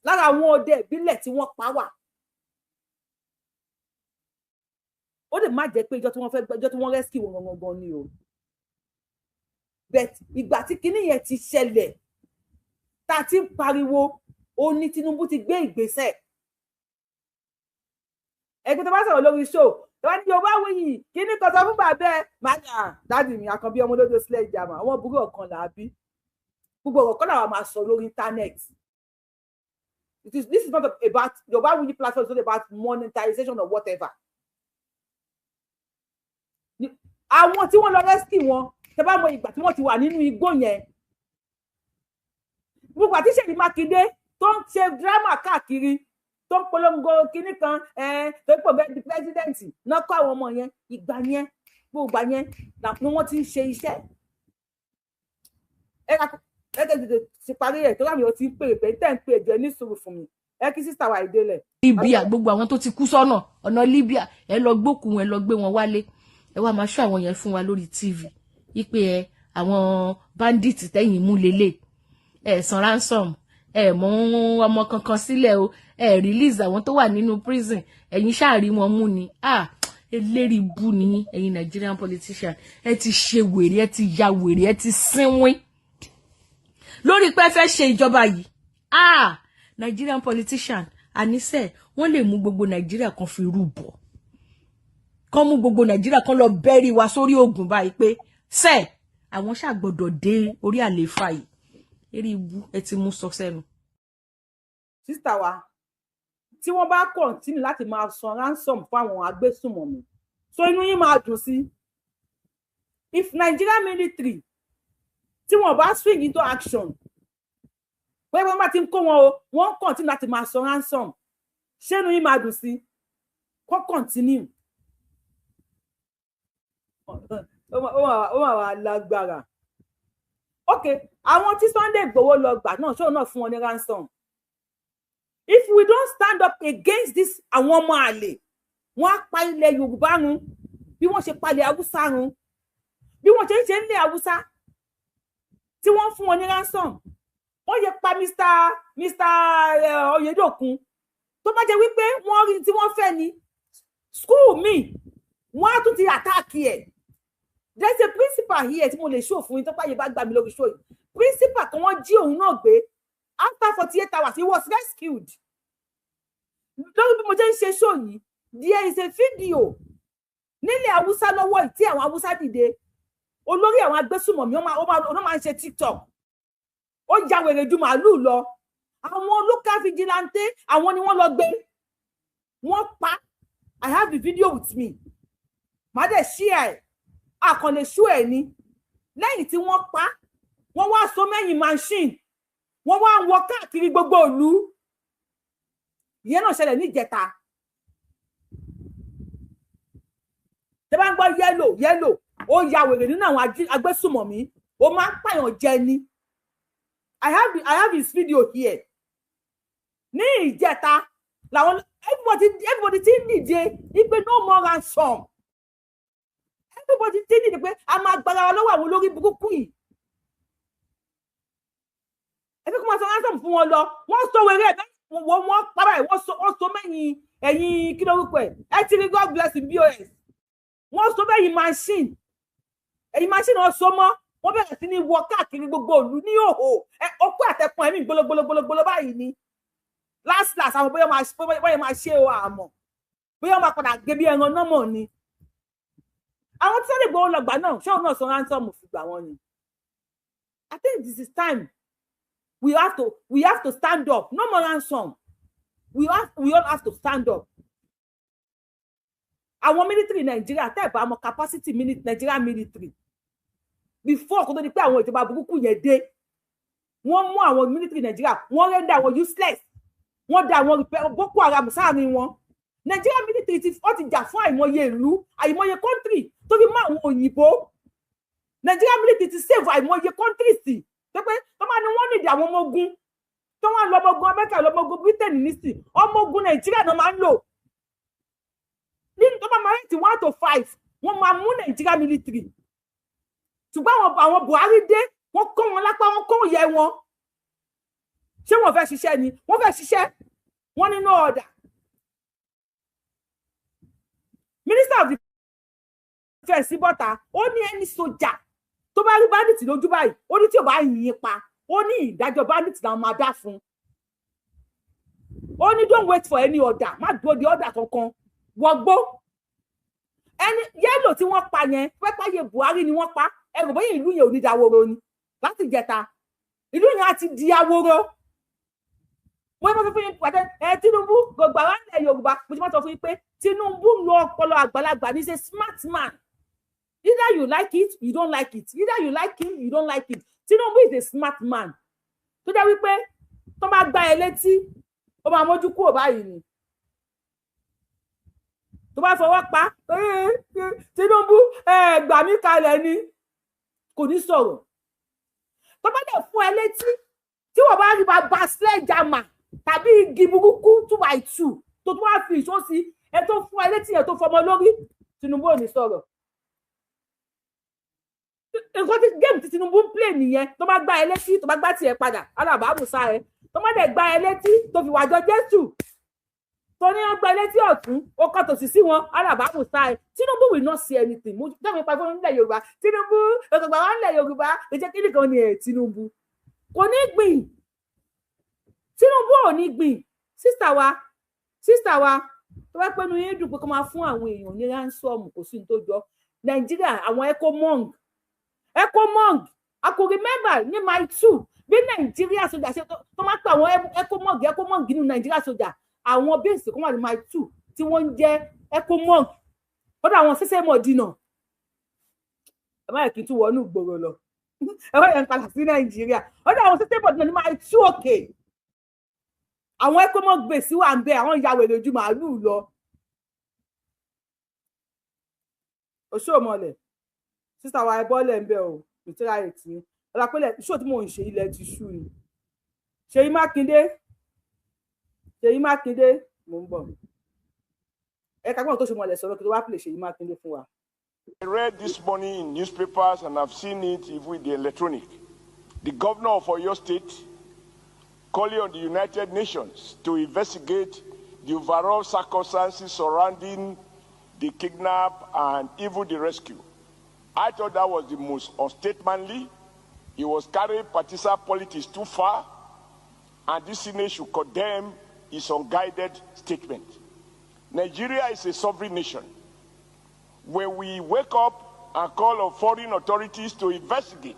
Speaker 2: lára àwọn ọdẹ ìbílẹ̀ tí wọ́n pa wà ó lè má jẹ́ pé ìjọ tí wọ́n rescue wọn gangan ni o but ìgbà tí kinní yẹn ti ṣẹlẹ̀ tá a ti ń pariwo ó ní Tinubu ti gbé ìgbésẹ̀ ẹgbẹ́ tó bá sọ̀rọ̀ lórí show tó bá ní Yorùbá wuyì kinní kan sọ fún bàbá ẹ máa dáàdì mi Àkànbí ọmọ olódò sílẹ̀ ìjàmà àwọn burú ọ̀kan làbí gbogbo ọ̀rọ̀ kan làwọn máa sọ lórí internet this is not about Yorùbá wuyì platform, it's not about monetization or whatever. Àwọn tí wọ́n lọ rescue wọn tẹ́ bá mọ ìgbà tí wọ́n ti wà nínú igbó yẹn gbogbo àti Ṣèyí Mákindé tó ń ṣe drama káàkiri tó ń polongo kinní kan tó ń pò bẹ́ẹ̀ di president náà kọ́ àwọn ọmọ yẹn ìgbà yẹn gbogbo yẹn ni wọ́n ti ń ṣe iṣẹ́ tètè ti parí ẹ̀ tó láàmì ó ti ń pè pé tẹ́ ń pè jẹ́ ní sùúrù fún mi ẹ kí sísá wa ìdélẹ̀.
Speaker 6: Libya gbogbo àwọn tó ti kú sọ́nà ọ̀nà Libya ẹ lọ gbókùn ẹ lọ gbé wọn wálé ẹ wá máa ṣọ́ àwọn yẹn fún wa lórí TV ipe àwọn bandit tẹ́yìn mú lélẹ̀ ẹ san ransom ẹ mú ọmọ kankan sílẹ̀ o ẹ release àwọn tó wà nínú prison ẹ̀yin ṣáàrí wọn mú ni eléri bú ni ẹ̀yin Nigerian politician ẹ ti ṣe wèrè ẹ ti ya wèrè ẹ ti sínwín lórí pé fẹ́ ṣe ìjọba yìí Nigerian politician àníṣe wọ́n lè mú gbogbo Nàìjíríà kan fi rúbọ kán mú gbogbo Nàìjíríà kan lọ bẹ́rí wa sórí ogun báyìí pé ṣe àwọn ṣàgbọ́dọ̀ dé orí àlééfà yìí eré ibú ẹ ti mú sọ sẹ́nu.
Speaker 2: sísítà wa tí wọ́n bá kọ̀ǹtínú láti máa san ransom fún àwọn agbésùnmọ̀mí so inú yín máa dùn sí if Nigerian military tí wọ́n bá swing into action pé wọ́n bá ti ń kó wọn o wọ́n kọ̀ǹtínú láti máa san ransom ṣé inú yín máa dùn sí kó kọ̀ǹtínú ó wà lágbára. Okay, àwọn tí Sunday Igboho lọ gbà náà ṣó náà fún wọn ní ransom. If we don't stand up against this àwọn ọmọ àlè wọ́n á pa ilẹ̀ Yorùbá run bí wọ́n ṣe palẹ̀ Haúsá run bí wọ́n ṣe ń ṣe nílẹ̀ Haúsá tí wọ́n fún wọn ní ransom wọ́n yẹ pa Mr. Oyedokun tó bá jẹ́ wípé wọ́n rí tí wọ́n fẹ́ ni school mi wọ́n á tún ti attack ẹ̀. There's a principal here tí mo lè show fún yín tó páyé bá gbà mí lórí show yìí principal kan wọ́n jí òun náà gbé after 48 hours he was rescued. Lórí bí mo jẹ́ ń ṣe show yìí there is a video nílẹ̀ Haúsá lọ́wọ́ yìí tí àwọn Haúsá dìde olórí àwọn agbésùmọ̀mí ó máa ń ṣe TikTok ó ya wèrè ju màálù lọ àwọn local vigilante àwọn ni wọ́n lọ gbé wọ́n pa. I have the video with me màá dẹ̀ share ẹ̀ àkànlè ṣú ẹ̀ ni lẹ́yìn tí wọ́n pa wọ́n wá so mẹ́yìn machine wọ́n wá ń wọ káàkiri gbogbo ìlú ìyẹn náà ṣẹlẹ̀ níjẹta tẹ́ bá ń gbọ́ yẹ́lò ó ya wèrè nínú àwọn agbésùmọ̀mí ó máa ń pààyàn jẹ ni. I have his video here ní ìjẹta làwọn everybody ti ń dìde wípé no more ransom. Everybody ti ní pé a máa gbára wa lọ́wọ́ àwọn olórí burúkú yìí. Ẹbí kó máa sọ ransom fún wọn lọ. Wọ́n sọ wèrè ẹ̀ wọ́n pàrọ̀ ẹ̀ wọ́n sọ mẹ́yìn ẹ̀yìn kí ló wípé ẹ ti rí God bless you BOS. Wọ́n sọ mẹ́yìn machine. Ẹ̀yìn machine wọ́n sọ mọ́. Wọ́n bẹ̀rẹ̀ sí ní wọ káàkiri gbogbo ìlú ní òhò. Ọkọ̀ àtẹ̀kùn ẹ̀mí gbologbolo báyìí ni. Last àwọn bóyá máa ṣe o àmọ́. Bóyá máa padà gé bí ẹran náà mọ̀ ni. Àwọn tí Sunday Igboho lọ gbà náà ṣé òun náà san ransom fi gbà wọ́n ni. I think this is time we have to stand up. No more ransom. We all have to stand up. Àwọn military Nigeria tẹ́ bá mọ capacity Nigeria military before kó tó di pé àwọn ìjọba burúkú yẹn dé wọ́n mú àwọn military Nigeria wọ́n render àwọn useless wọ́n dá àwọn Boko Haram sáàrin wọn. Nigeria military ti jà fún àìmọye ìlú àìmọye country tó fi mọ́ àwọn òyìnbó. Nigeria military ti save àìmọye countries sí pé tó máa ní wọ́n nídìí àwọn ọmọ ogun tó wọ́n lọ ọmọ ogun America lọ ọmọ ogun Britain nísì ọmọ ogun Nigeria náà máa ń lò nínú tó bá máa rẹ̀ tí 1 to 5 wọ́n máa mú Nigeria military ṣùgbọ́n àwọn Buhari dé wọ́n kó wọn lápá wọ́n kó yẹ wọn ṣé wọ́n fẹ́ ṣiṣẹ́ ni wọ́n fẹ́ ṣiṣẹ́ wọ́n ní no order. Minister of Defense bọ́ta ó ní ẹni sójà tó bá rí bandit lójú báyìí ó ní tí ò bá yìn pa ó ní ìdájọ́ bandit náà máa dá fún ó ní don't wait for any order má dúró de order kankan wọgbó ẹni yẹ́lò tí wọ́n pa yẹn pẹ́páyé Buhari ni wọ́n pa ẹrù bóyá ìlú yẹn ò ní dáwóró ni láti jẹta ìlú yẹn á ti di awóró. Mo máa sọ fún yín pàtẹ Tinubu gbogbo àwọn ilẹ̀ Yorùbá mo ti máa sọ fún yín pé Tinubu lo ọpọlọ àgbàlagbà ní ṣe smart man. Either you like it, you don't like it. Either you like him, you don't like it. Tinubu is a smart man. Tó jẹ́ wípé tó bá gba ẹ létí ó máa mójú kúrò báyìí ni. Tó bá fọwọ́ pa Tinubu gbà mí kalẹ̀ ni kò ní sọ̀rọ̀. Tó bá dẹ̀ fún ẹ létí tí wọ́n bá rí bá sledgehammer tàbí igi burúkú 2x2 tó tún wá fi ìṣó sí ẹ tó fún ẹ létí ẹ tó fọmọ lórí Tinubu ò ní sọ̀rọ̀. nǹkan tí géèmù tí Tinubu ń play nìyẹn tó bá gbá ẹ létí tó bá gbá tiẹ̀ padà alábàámùsá ẹ tó má dẹ̀ gbá ẹ létí tó fi wàjọ Jésù tó ní wọn gbá ẹ létí ọ̀tún ó kọ́ tòsí sí wọn alábàámùsá ẹ Tinubu will not see anything mo dáhùn ipa fún ilẹ̀ Yorùbá Tinubu òkùnkùn àwọn ilẹ̀ Yorùbá ìjẹ́ kí nìkan ni ẹ̀ Tinubu kò ní gbìn Tinubu ò ní gbìn sísà wa tó bá pẹ́nu yín dùn pé kó máa fún àwọn èèyàn ní ransom kò sí ní tó jọ Nàìjíríà àwọn ecomong I could remember ní my 2 bí Nàìjíríà sójà ṣe tó máa pa àwọn ecomong nínú Nàìjíríà sójà àwọn bẹ́ẹ̀sì kan wà ní my 2 tí wọ́n ń jẹ́ ecomong ó dà àwọn ṣẹ̀ṣẹ̀ mọ̀ dínà ẹ má yẹ kí n tún wọnú ìgboro lọ ẹ má yẹ ń padà sí Nàìjíríà ó dà àwọn ṣẹ̀ṣẹ̀ mọ̀ dínà ní my 2 òkè àwọn ecomong bẹ́ẹ̀sì wà ń bẹ àwọn ìyàwó èrè ojú màálù lọ Òṣòmọlẹ̀ sísá wa ẹbọlẹ ń bẹ o ìtura ètí ọlápẹlẹ iṣó tí mò ń ṣe ilẹ̀ ti ṣú ni Ṣèyí Mákindé mò ń bọ̀ ẹ ká gbọ́n tó Ṣòmọlẹ̀ sọ̀rọ̀ kí tó wá pèlè Ṣèyí Mákindé fún wa.
Speaker 7: I read this morning in newspapers and I've seen it even with the electronic. The governor of Oyo State calling on the United Nations to investigate the overall circumstances surrounding the kidnap and even the rescue. I thought that was the most unstatesmanly. He was carrying partisan politics too far, and this Senate should condemn his unguided statement. Nigeria is a sovereign nation. When we wake up and call on foreign authorities to investigate,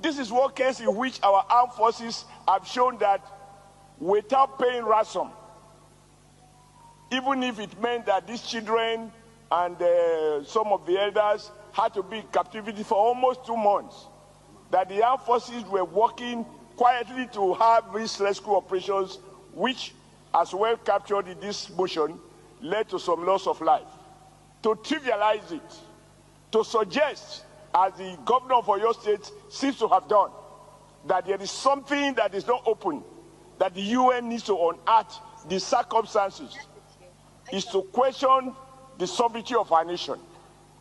Speaker 7: this is one case in which our armed forces have shown that without paying ransom, even if it meant that these children and some of the elders had to be in captivity for almost 2 months, that the armed forces were working quietly to have these rescue operations, which, as well captured in this motion, led to some loss of life. To trivialize it, to suggest, as the governor of Oyo State seems to have done, that there is something that is not open, that the UN needs to unearth the circumstances, is to question the sovereignty of our nation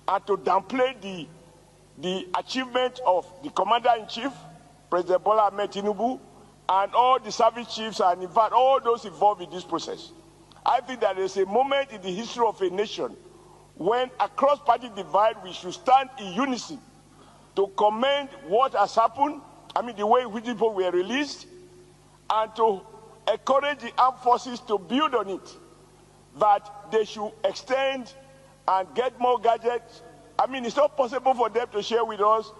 Speaker 7: and to downplay the achievement of the commander-in-chief, President Bola Ahmed Tinubu, and all the service chiefs and in fact all those involved in this process. I think that there's a moment in the history of a nation when across party divide we should stand in unison to commend what has happened, I mean the way in which people were released, and to encourage the armed forces to build on it, that they should extend and get more gadgets. I mean, it's not possible for them to share with us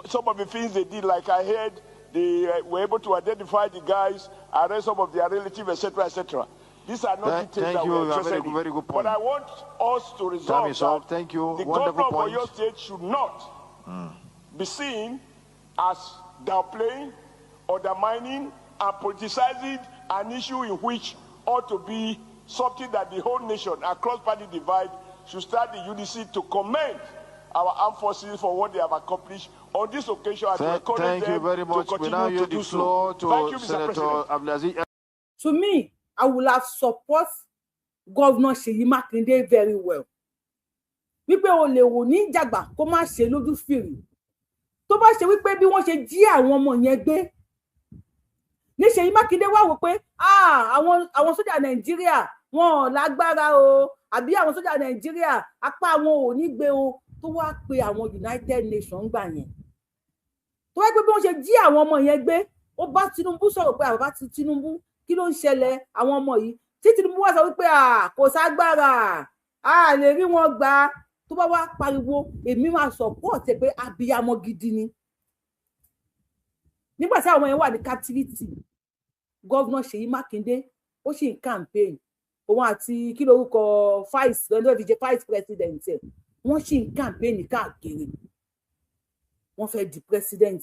Speaker 7: some of the things they did. Like I heard, they were able to identify the guys, arrest some of their relatives, etc., etc. These are not details that we're interested in. Very good point. But I want us to resolve that
Speaker 8: thank you.
Speaker 7: The governor of Oyo State should not be seen as downplaying, undermining, and politicizing an issue in which ought to be something that the whole nation, across party divide, should start the unity to commend our armed forces for what they have accomplished on this occasion.
Speaker 8: Thank you very much. We now yield the floor to Senator Abdulaziz.
Speaker 2: To me, I will have support Governor Ṣèyí Mákindé very well. Wípé o lè wò ní ìjàgbá kó má ṣe lójú fìrí. Tó bá ṣe wípé bí wọ́n ṣe jí àwọn ọmọ yẹn gbé. Ní Ṣèyí Mákindé wá wò pé àwọn sójà Nàìjíríà wọn ò lágbára o, àbí àwọn sójà Nàìjíríà apá wọn ò ní gbé o, tó wá pe àwọn United Nations gbà yẹn. Tó wá pé bí wọ́n ṣe jí àwọn ọmọ yẹn gbé, ó bá Tinubu sọ̀rọ̀ pé àbá ti Tinubu kí ló ń ṣẹlẹ̀ àwọn ọmọ yìí. Tí Tinubu wá sọ wípé kò ságbára, lè rí wọn gbà. Tó bá wá pariwo, èmi máa support pé abiyamọ gidi ni. Nígbà tí àwọn yẹn wà ní captivity, Governor Ṣèyí Mákindé ó ṣì ń campaign. Òun àti kí lorúkọ vice president ẹ̀, wọ́n ṣì ń campaign káàkiri. Wọ́n fẹ́ di president.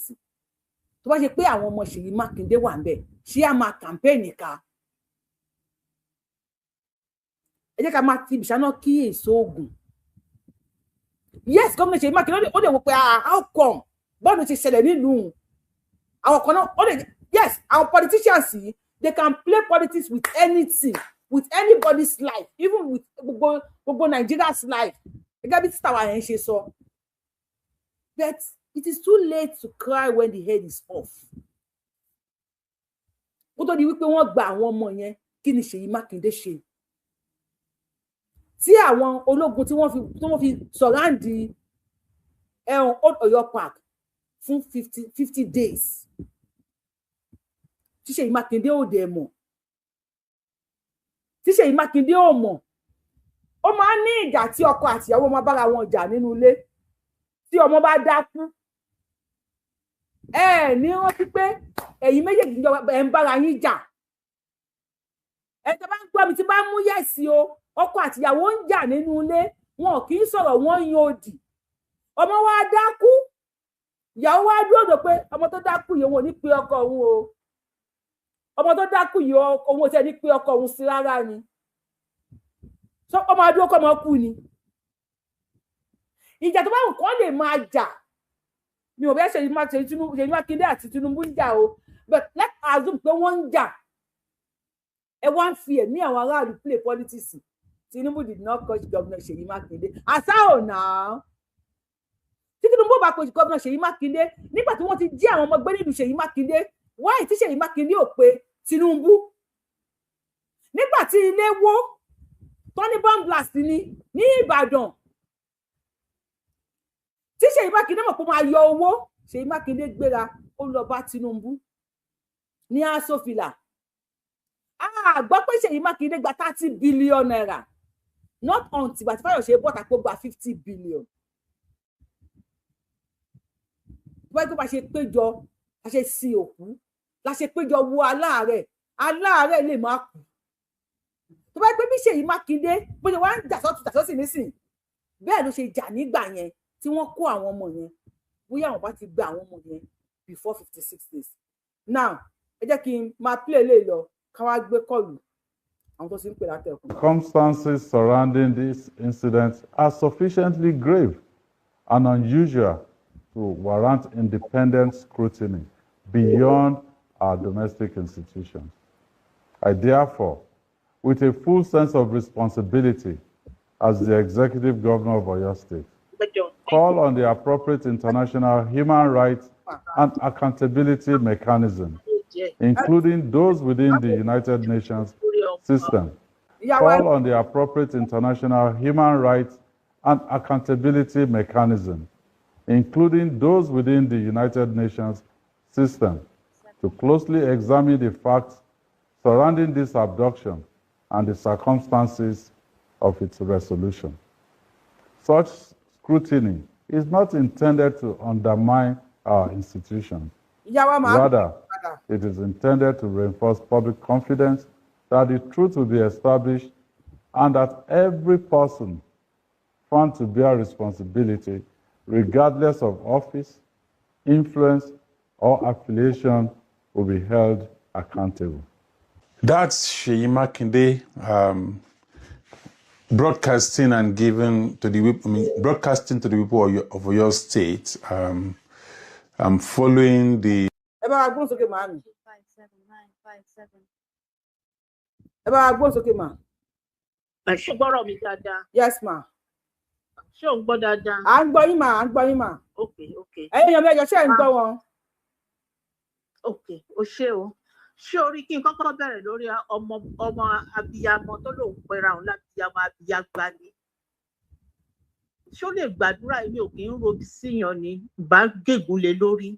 Speaker 2: Tó bá ṣe pé àwọn ọmọ Ṣèyí Mákindé wà ń bẹ̀, ṣé a máa campaign ká? Ẹ jẹ́ ká máa ti ìbìṣáná kí èso oògùn. Yes, Governor Ṣèyí Mákindé ó lè wò pé how come bọ́ọ̀lù ti ṣẹlẹ̀ nílùú àwọn kan náà. Yes, our politicians yìí, they can play politics with anything, with anybody's life, even with gbogbo Nigeria's life. Gẹ́gẹ́ bí títà wa yẹn ṣe sọ. But it is too late to cry when the head is off. Ó tó di wípé wọ́n gba àwọn ọmọ yẹn, kí ni Ṣèyí Mákindé ṣe? Tí àwọn ológun tí wọ́n fi sọ̀ráǹdì Old Ọ̀yọ́ Park fún 50 days. Tí Ṣèyí Mákindé ò dẹ̀ mọ̀. Tí Ṣèyí Mákindé ò mọ̀. Ó máa ń ní ìjà tí ọkọ àti ìyàwó máa bára wọn jà nínú ilé. Tí ọmọ bá dákú. Ní rántí pé ẹ̀yin méjèèjì ẹ̀ ń bára yín jà. Ẹ tẹ́ bá ń gbọ́ mi tí bá mú yẹ̀sí o, ọkọ àti ìyàwó ń jà nínú ilé, wọn kì í sọ̀rọ̀, wọ́n yan òdì. Ọmọ wa dákú. Ìyàwó wa dúró pé ọmọ tó dákú yìí wọn ò ní pe ọkọ òun o. Ọmọ tó dákú yìí òun ò tẹ́ ní pe ọkọ òun sí rárá ni. Sọ ọmọ adúró kọ́ ọmọ kú ni. Ìjà tó bá wù kọ́ lè máa jà. Mi ò bẹ́ẹ̀ Ṣèyí Mákindé àti Tinubu ń jà o. But let's assume pé wọ́n ń jà. Ẹ wá ń fi ẹ̀mí àwọn aráàlú play politics. Tinubu did not coach Governor Ṣèyí Mákindé. Àṣà ò náà. Tí Tinubu bá coach Governor Ṣèyí Mákindé, nígbà tí wọ́n ti jí àwọn ọmọ gbé nílùú Ṣèyí Mákindé, why tí Ṣèyí Mákindé ò pe Tinubu? Nígbà tí ilé wó, Tony bomb blast ní Ìbàdàn. Tí Ṣèyí Mákindé mọ̀ pé máa yọ owó, Ṣèyí Mákindé gbéra ó lọ bá Tinubu ní Aso Villa. Gbọ́ pé Ṣèyí Mákindé gba 30 billion naira. Not until but Fayose bought àpò gba 50 billion. Wọ́n bá ṣe péjọ, a ṣe sí òkú, la ṣe péjọ wo aláàárẹ̀ lè má kú. Tó bá gbé bí Ṣèyí Mákindé bó ṣe wá ń jà sọ́tún nísìn, bẹ́ẹ̀ ló ṣe jà nígbà yẹn tí wọ́n kó àwọn ọmọ yẹn, bóyá àwọn bá ti gba àwọn ọmọ yẹn before 56 days. Now, ẹ jẹ́ kí n máa play lè lọ ká wá gbé kọ́ọ̀lù àwọn tó sì ń pè látẹ̀kùn.
Speaker 9: Circumstances surrounding this incident are sufficiently grave and unusual to warrant independent scrutiny beyond our domestic institutions. I therefore, with a full sense of responsibility as the Executive Governor of Oyo State, call on the appropriate international human rights and accountability mechanism, including those within the United Nations system. Call on the appropriate international human rights and accountability mechanism, including those within the United Nations system, to closely examine the facts surrounding this abduction and the circumstances of its resolution. Such scrutiny is not intended to undermine our institutions. Rather, it is intended to reinforce public confidence that the truth will be established and that every person found to bear responsibility, regardless of office, influence, or affiliation, will be held accountable.
Speaker 10: That's Ṣèyí Mákindé broadcasting and giving to the broadcasting to the people of Oyo State. Following the.
Speaker 2: Ẹ bá wa gbóhùn sókè màá mi. Ẹ bá wa gbóhùn sókè màá.
Speaker 11: Ṣé gbọ́rọ̀ mi dáadáa?
Speaker 2: Yes ma.
Speaker 11: Ṣé ò ń gbọ́ dáadáa?
Speaker 2: À ń gbọ́ yín mà, à ń gbọ́ yín mà.
Speaker 11: Okay.
Speaker 2: Ẹ̀yin èèyàn mi ẹ̀jọ̀ ṣé ẹ̀ ń gbọ́ wọn.
Speaker 11: Okay, o ṣé o. Ṣé orí kí n kọ́kọ́ bẹ̀rẹ̀ lórí ọmọ abiyamọ tó lòun pera òun lábiyamọ abiyagba ni? Ṣé ó lè gbàdúrà èmi ò kì í robi síyan ni bá gégùn lé lórí?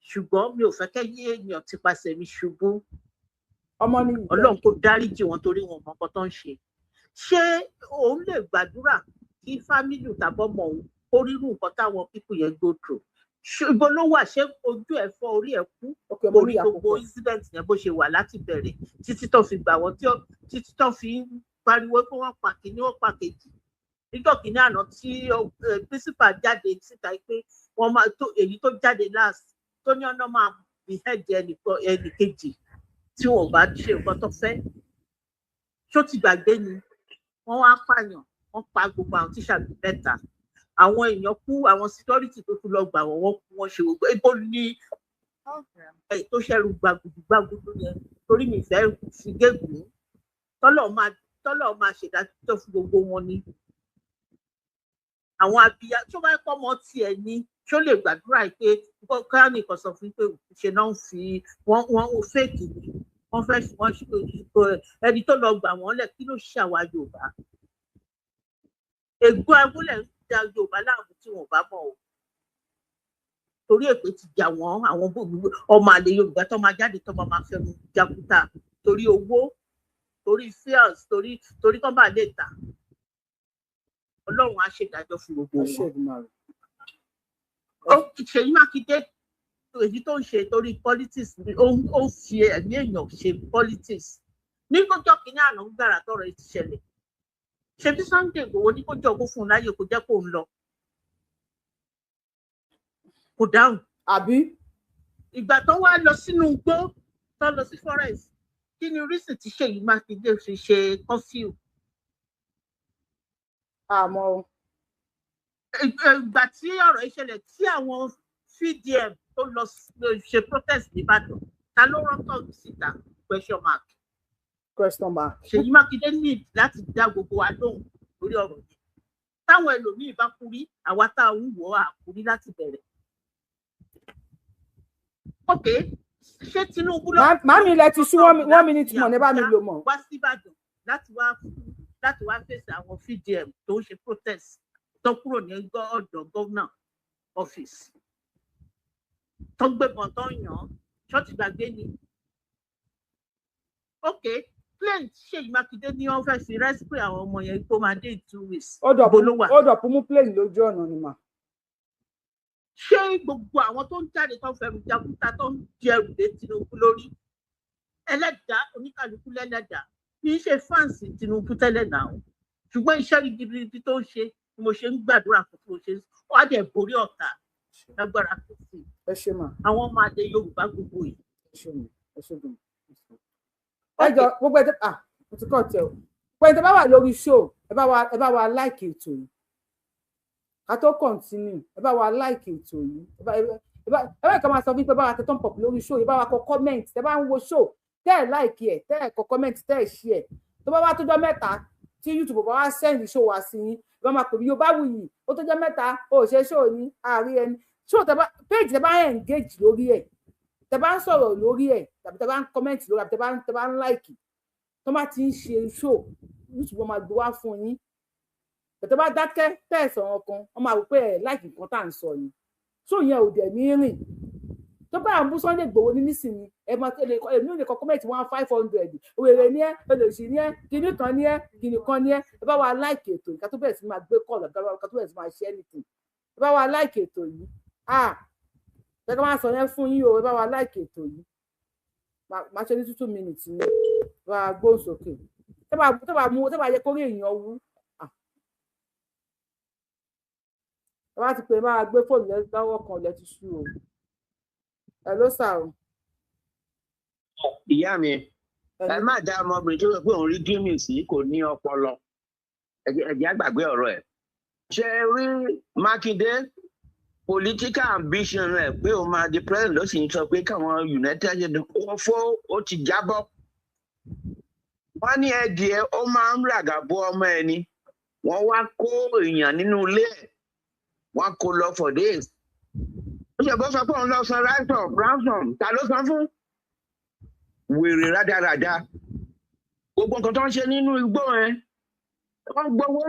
Speaker 11: Ṣùgbọ́n mi ò fẹ́ kẹ́yìn èèyàn ti pasẹ̀ mi ṣubú.
Speaker 2: Ọmọ ni
Speaker 11: Ọlọ́run kò dáríjì wọn torí wọn mọ nǹkan tó ń ṣe. Ṣé òun lè gbàdúrà kí fámílì tàbọ́mọ òun kó rírú nǹkan táwọn pípù yẹn go through? Ṣùgbọ́n ló wà ṣé ojú ẹ̀ fọ́ orí ẹ̀ kú orí gbogbo incident yẹn bó ṣe wà láti bẹ̀rẹ̀ títí tó fi gbà wọ́n títí tó fi ń pariwo pé wọ́n pa kìíní wọ́n pa kejì. Níjọ́ kìíní àná tí principal jáde síta pé wọ́n máa tó èyí tó jáde last tó ní ọ̀nà máa behead ẹnì kejì tí wọ́n bá ṣe nǹkan tó fẹ́. Ṣó ti gbàgbé ni wọ́n wá pààyàn wọ́n pa gbogbo àwọn tíṣà mẹ́ta. Àwọn èèyàn kú àwọn security tó tún lọ gbà wọ́n kú wọ́n ṣe gbogbo ibo ní tó ṣẹrù gbàgùdù yẹn torí mi fẹ́ fi gégùn tọ́lọ̀ máa ṣèdájọ́ fún gbogbo wọn ni. àwọn abiyá tó bá kọ́ ọmọ tiẹ̀ ní ṣó lè gbàdúrà pé káyọ̀ nìkan sọ fún pé ṣe náà ń fi wọ́n fèkì ni wọ́n fẹ́ wọ́n ẹni tó lọ gbà wọ́n lẹ̀ kí ló ṣe àwa Yorùbá ègbón agúnlẹ̀ ń da Yorùbá láàmú tí wọn ò bá mọ̀ o torí èpè ti jà wọ́n àwọn ọmọ àlè Yorùbá tó máa jáde tó máa fẹnu jakuta torí owó torí fears torí kọ́ bá lè tà Ọlọ́run á ṣèdájọ́ fún gbogbo wọn. Ṣèyí Mákindé èyí tó ń ṣe torí politics ó ń fi ẹ̀mí èèyàn ṣe politics ní kọjọ́ kínní àná gbàrà tọ́rọ̀ ti ṣẹlẹ̀ ṣebí Sunday Igboho ní kó jọ̀gbọ́n fún un láyè kó jẹ́ kó ń lọ kò dáhùn.
Speaker 2: àbí
Speaker 11: ìgbà tó wá lọ sínú igbó tó lọ sí forest kí ni reason tí Ṣèyí Mákindé fi ṣe curfew.
Speaker 2: àmọ́
Speaker 11: ìgbà tí ọ̀rọ̀ ìṣẹ̀lẹ̀ tí àwọn VDM tó lọ ṣe protest nìbàdàn ta ló rọ́tọ̀ síta question mark. Ṣèyí Mákindé ní láti dá gbogbo wa lóhùn lórí ọ̀rọ̀ yìí táwọn ẹlòmíín bá kú rí àwa tá a ń wọ àkúrí láti bẹ̀rẹ̀. ok ṣé Tinubu lọ.
Speaker 2: màmí ilẹ̀ ti sú 1 minute mọ̀ ní bá mi lò mọ̀.
Speaker 11: wá síbàdàn láti wá fèsì àwọn VDM tó ń ṣe protest tó kúrò ní ọ̀dọ̀ gómìnà ọ́fíìsì tó gbébọn tó yàn án ṣọ́ọ̀tì gbàgbé ni. ok plane Ṣèyí Mákindé ní wọ́n fẹ́ẹ́ fi rescue àwọn ọmọ yẹn tó máa dé in 2 weeks.
Speaker 2: ó dọ̀pọ̀ mú plane lójú ọ̀nà ni mà.
Speaker 11: ṣé gbogbo àwọn tó ń jáde tó ń fẹnu jagunta tó ń jẹrù lé Tinubu lórí ẹlẹ́dàá oníkàlùkù lẹ́lẹ́dàá kì í ṣe fáǹsì Tinubu tẹ́lẹ̀ náà ṣùgbọ́n iṣẹ́ ribiribi tó ń ṣe ni mo ṣe ń gbàdúrà fún tí mo ṣe wá dẹ̀ borí ọ̀tá lágbára tó sí àwọn ọmọ adé Yorùbá gbogbo yìí.
Speaker 2: ẹ jọ gbogbo ẹjẹ mo ti kọ tẹ o pé ẹ bá wà lórí show ẹ bá wa like ètò yìí ká tó continue ẹ bá wa like ètò yìí ẹ bá kàn máa sọ wípé bá wa tẹ turn up lórí show ẹ bá wa kọ comment ẹ bá ń wo show tẹ ẹ like ẹ tẹ ẹ kọ comment tẹ ẹ share tó bá wá tó jọ mẹ́ta tí YouTube bá wá send show wá sí yín ẹ bá máa pè mí Yorùbáwùyí ó tó jọ mẹ́ta ó ṣe show ní àárín ẹni show tẹ bá page tẹ bá engage lórí ẹ tẹ bá ń sọ̀rọ̀ lórí ẹ tàbí tẹ bá ń comment lórí ẹ tẹ bá ń like tó bá ti ń ṣe show YouTube máa gbé wá fún yín tẹ bá dákẹ́ tẹ sọ̀rọ̀ kan wọ́n máa wò pé ẹ like nǹkan tá à ń sọ ni show yẹn ò dẹ̀ ní rìn tó bá ń bú Sunday Igboho ní nísìnyí ẹ máa tẹ̀lé èmi ò lè kọ comment 1500 òwèrè ní ẹ olóṣì ní ẹ kinní kan ní ẹ kinní kan ní ẹ ẹ bá wa like ètò yìí ká tó bẹ̀rẹ̀ sí máa gbé call ká tó bẹ̀rẹ̀ sí máa share anything ẹ bá wa like ètò yìí ẹ ká máa sọ yẹn fún yín o ẹ bá wa like ètò yìí máa ṣe ní 2 minutes ní bá a gbóhùn sókè tó bá yẹ kórè èèyàn wú ẹ bá ti pè máa gbé fóònù lọ́wọ́ kan lẹ́ ti sú o ẹ ló sà o.
Speaker 12: ìyá mi ẹ má dá ọmọbìnrin tó sọ pé òun rí gímì sí kò ní ọpọlọ ẹ̀jẹ̀ àgbàgbé ọ̀rọ̀ ẹ̀ ṣe rí Mákindé political ambition rẹ̀ pé òun máa di president ló sì ń sọ pé káwọn United States ó ti jábọ́ wọ́n ní ẹdìẹ ó máa ń ràgàbọ ọmọ ẹni wọ́n wá kó èèyàn nínú ilé ẹ̀ wọ́n kó lọ for days ó ṣe bó sọ pé òun lọ san ransom ta ló san fún wèrè rádaràda gbogbo nǹkan tó ń ṣe nínú igbó ẹ wọ́n gbowó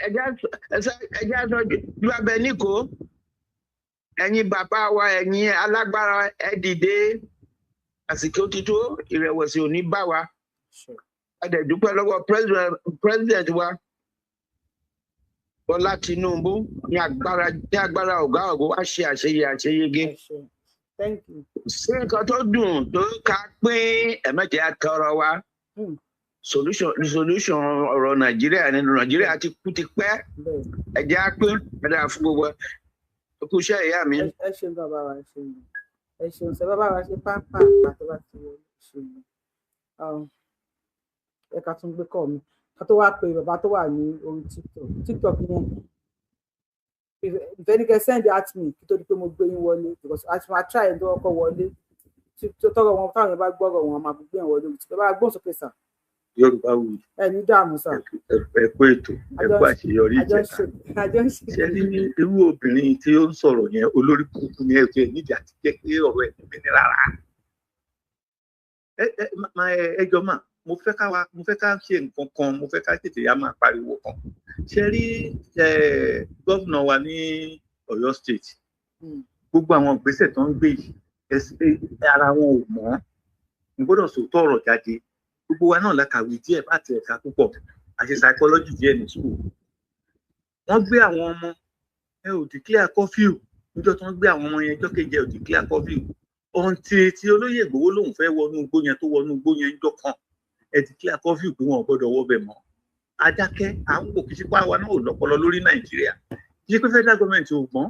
Speaker 12: ẹjẹ sọ ju abẹ níkò ẹ̀yin bàbá wa ẹ̀yin alágbára ẹ dìde àsìkò tító ìrẹ̀wẹ̀sì ò ní bá wa a dẹ̀ dúpẹ́ lọ́wọ́ president wa Bọ́lá Tinubu ní agbára ọ̀gá wá ṣe àṣeyege sí nǹkan tó dùn tó ká pín ẹ̀mẹ́jẹ̀ àtọrọ wa solution ọ̀rọ̀ Nàìjíríà nínú Nàìjíríà ti kú ti pẹ́ ẹ̀jẹ̀ á pín ẹ̀dá fún gbogbo ẹkú iṣẹ́ ìyá mi.
Speaker 2: ẹ ṣeun bàbá wa ẹ ṣeun sẹ bàbá wa ṣe pápá àti bá ti ṣe ẹ ká tún gbé kọ́ mi ká tó wá pé bàbá tó wà ní orí TikTok yẹn ìfẹ́nikẹ́ send at me kí tó di pé mo gbé yín wọlé because àti máa try ẹ̀ tó kọ́kọ́ wọlé tó tọrọ wọn táwọn yẹn bá gbọ́rọ̀ wọn máa gbé yẹn wọlé tí bàbá gbọ́n sókè sà.
Speaker 13: Yorùbáwùyí.
Speaker 2: Ẹni dààmú sà.
Speaker 13: Ẹ kú ètò, ẹ kú àṣeyọrí ìjẹta. Ṣé ní irú obìnrin tí ó ń sọ̀rọ̀ yẹn olórí burúkú ni ẹ jẹ́ nídìí àti jẹ́ pé ọ̀rọ̀ ẹ̀ ní ní rárá. Ẹ jọ mà, mo fẹ́ ká ṣe nǹkan kan, mo fẹ́ ká tètè yá máa pariwo kan. Ṣé rí gómìnà wa ní Ọ̀yọ́ state? Gbogbo àwọn ìgbésẹ̀ tó ń gbé yìí ara wọn ò mọ́. Mo gbọ́dọ̀ sòótọ́ ọ̀rọ̀ jáde. Gbogbo wa náà la kàwé díẹ̀ bá ti ẹ̀ka púpọ̀, àṣẹ psychology díẹ̀ ní school. Wọ́n gbé àwọn ọmọ ẹ ò declare curfew níjọ́ tó ń gbé àwọn ọmọ yẹn ọjọ́ kejì ẹ ò declare curfew. Ọ̀ǹtì tí olóyè Ìgbòho lòun fẹ́ wọnú igbó yẹn tó wọnú igbó yẹn ńjọ́ kan ẹ declare curfew pé wọn ò gbọ́dọ̀ wọbẹ̀ mọ́. Adákẹ́ à ń wò kí sípò àwa náà ò lọ́pọlọ lórí Nàìjíríà. Ṣé pé federal government ò gbọ́n?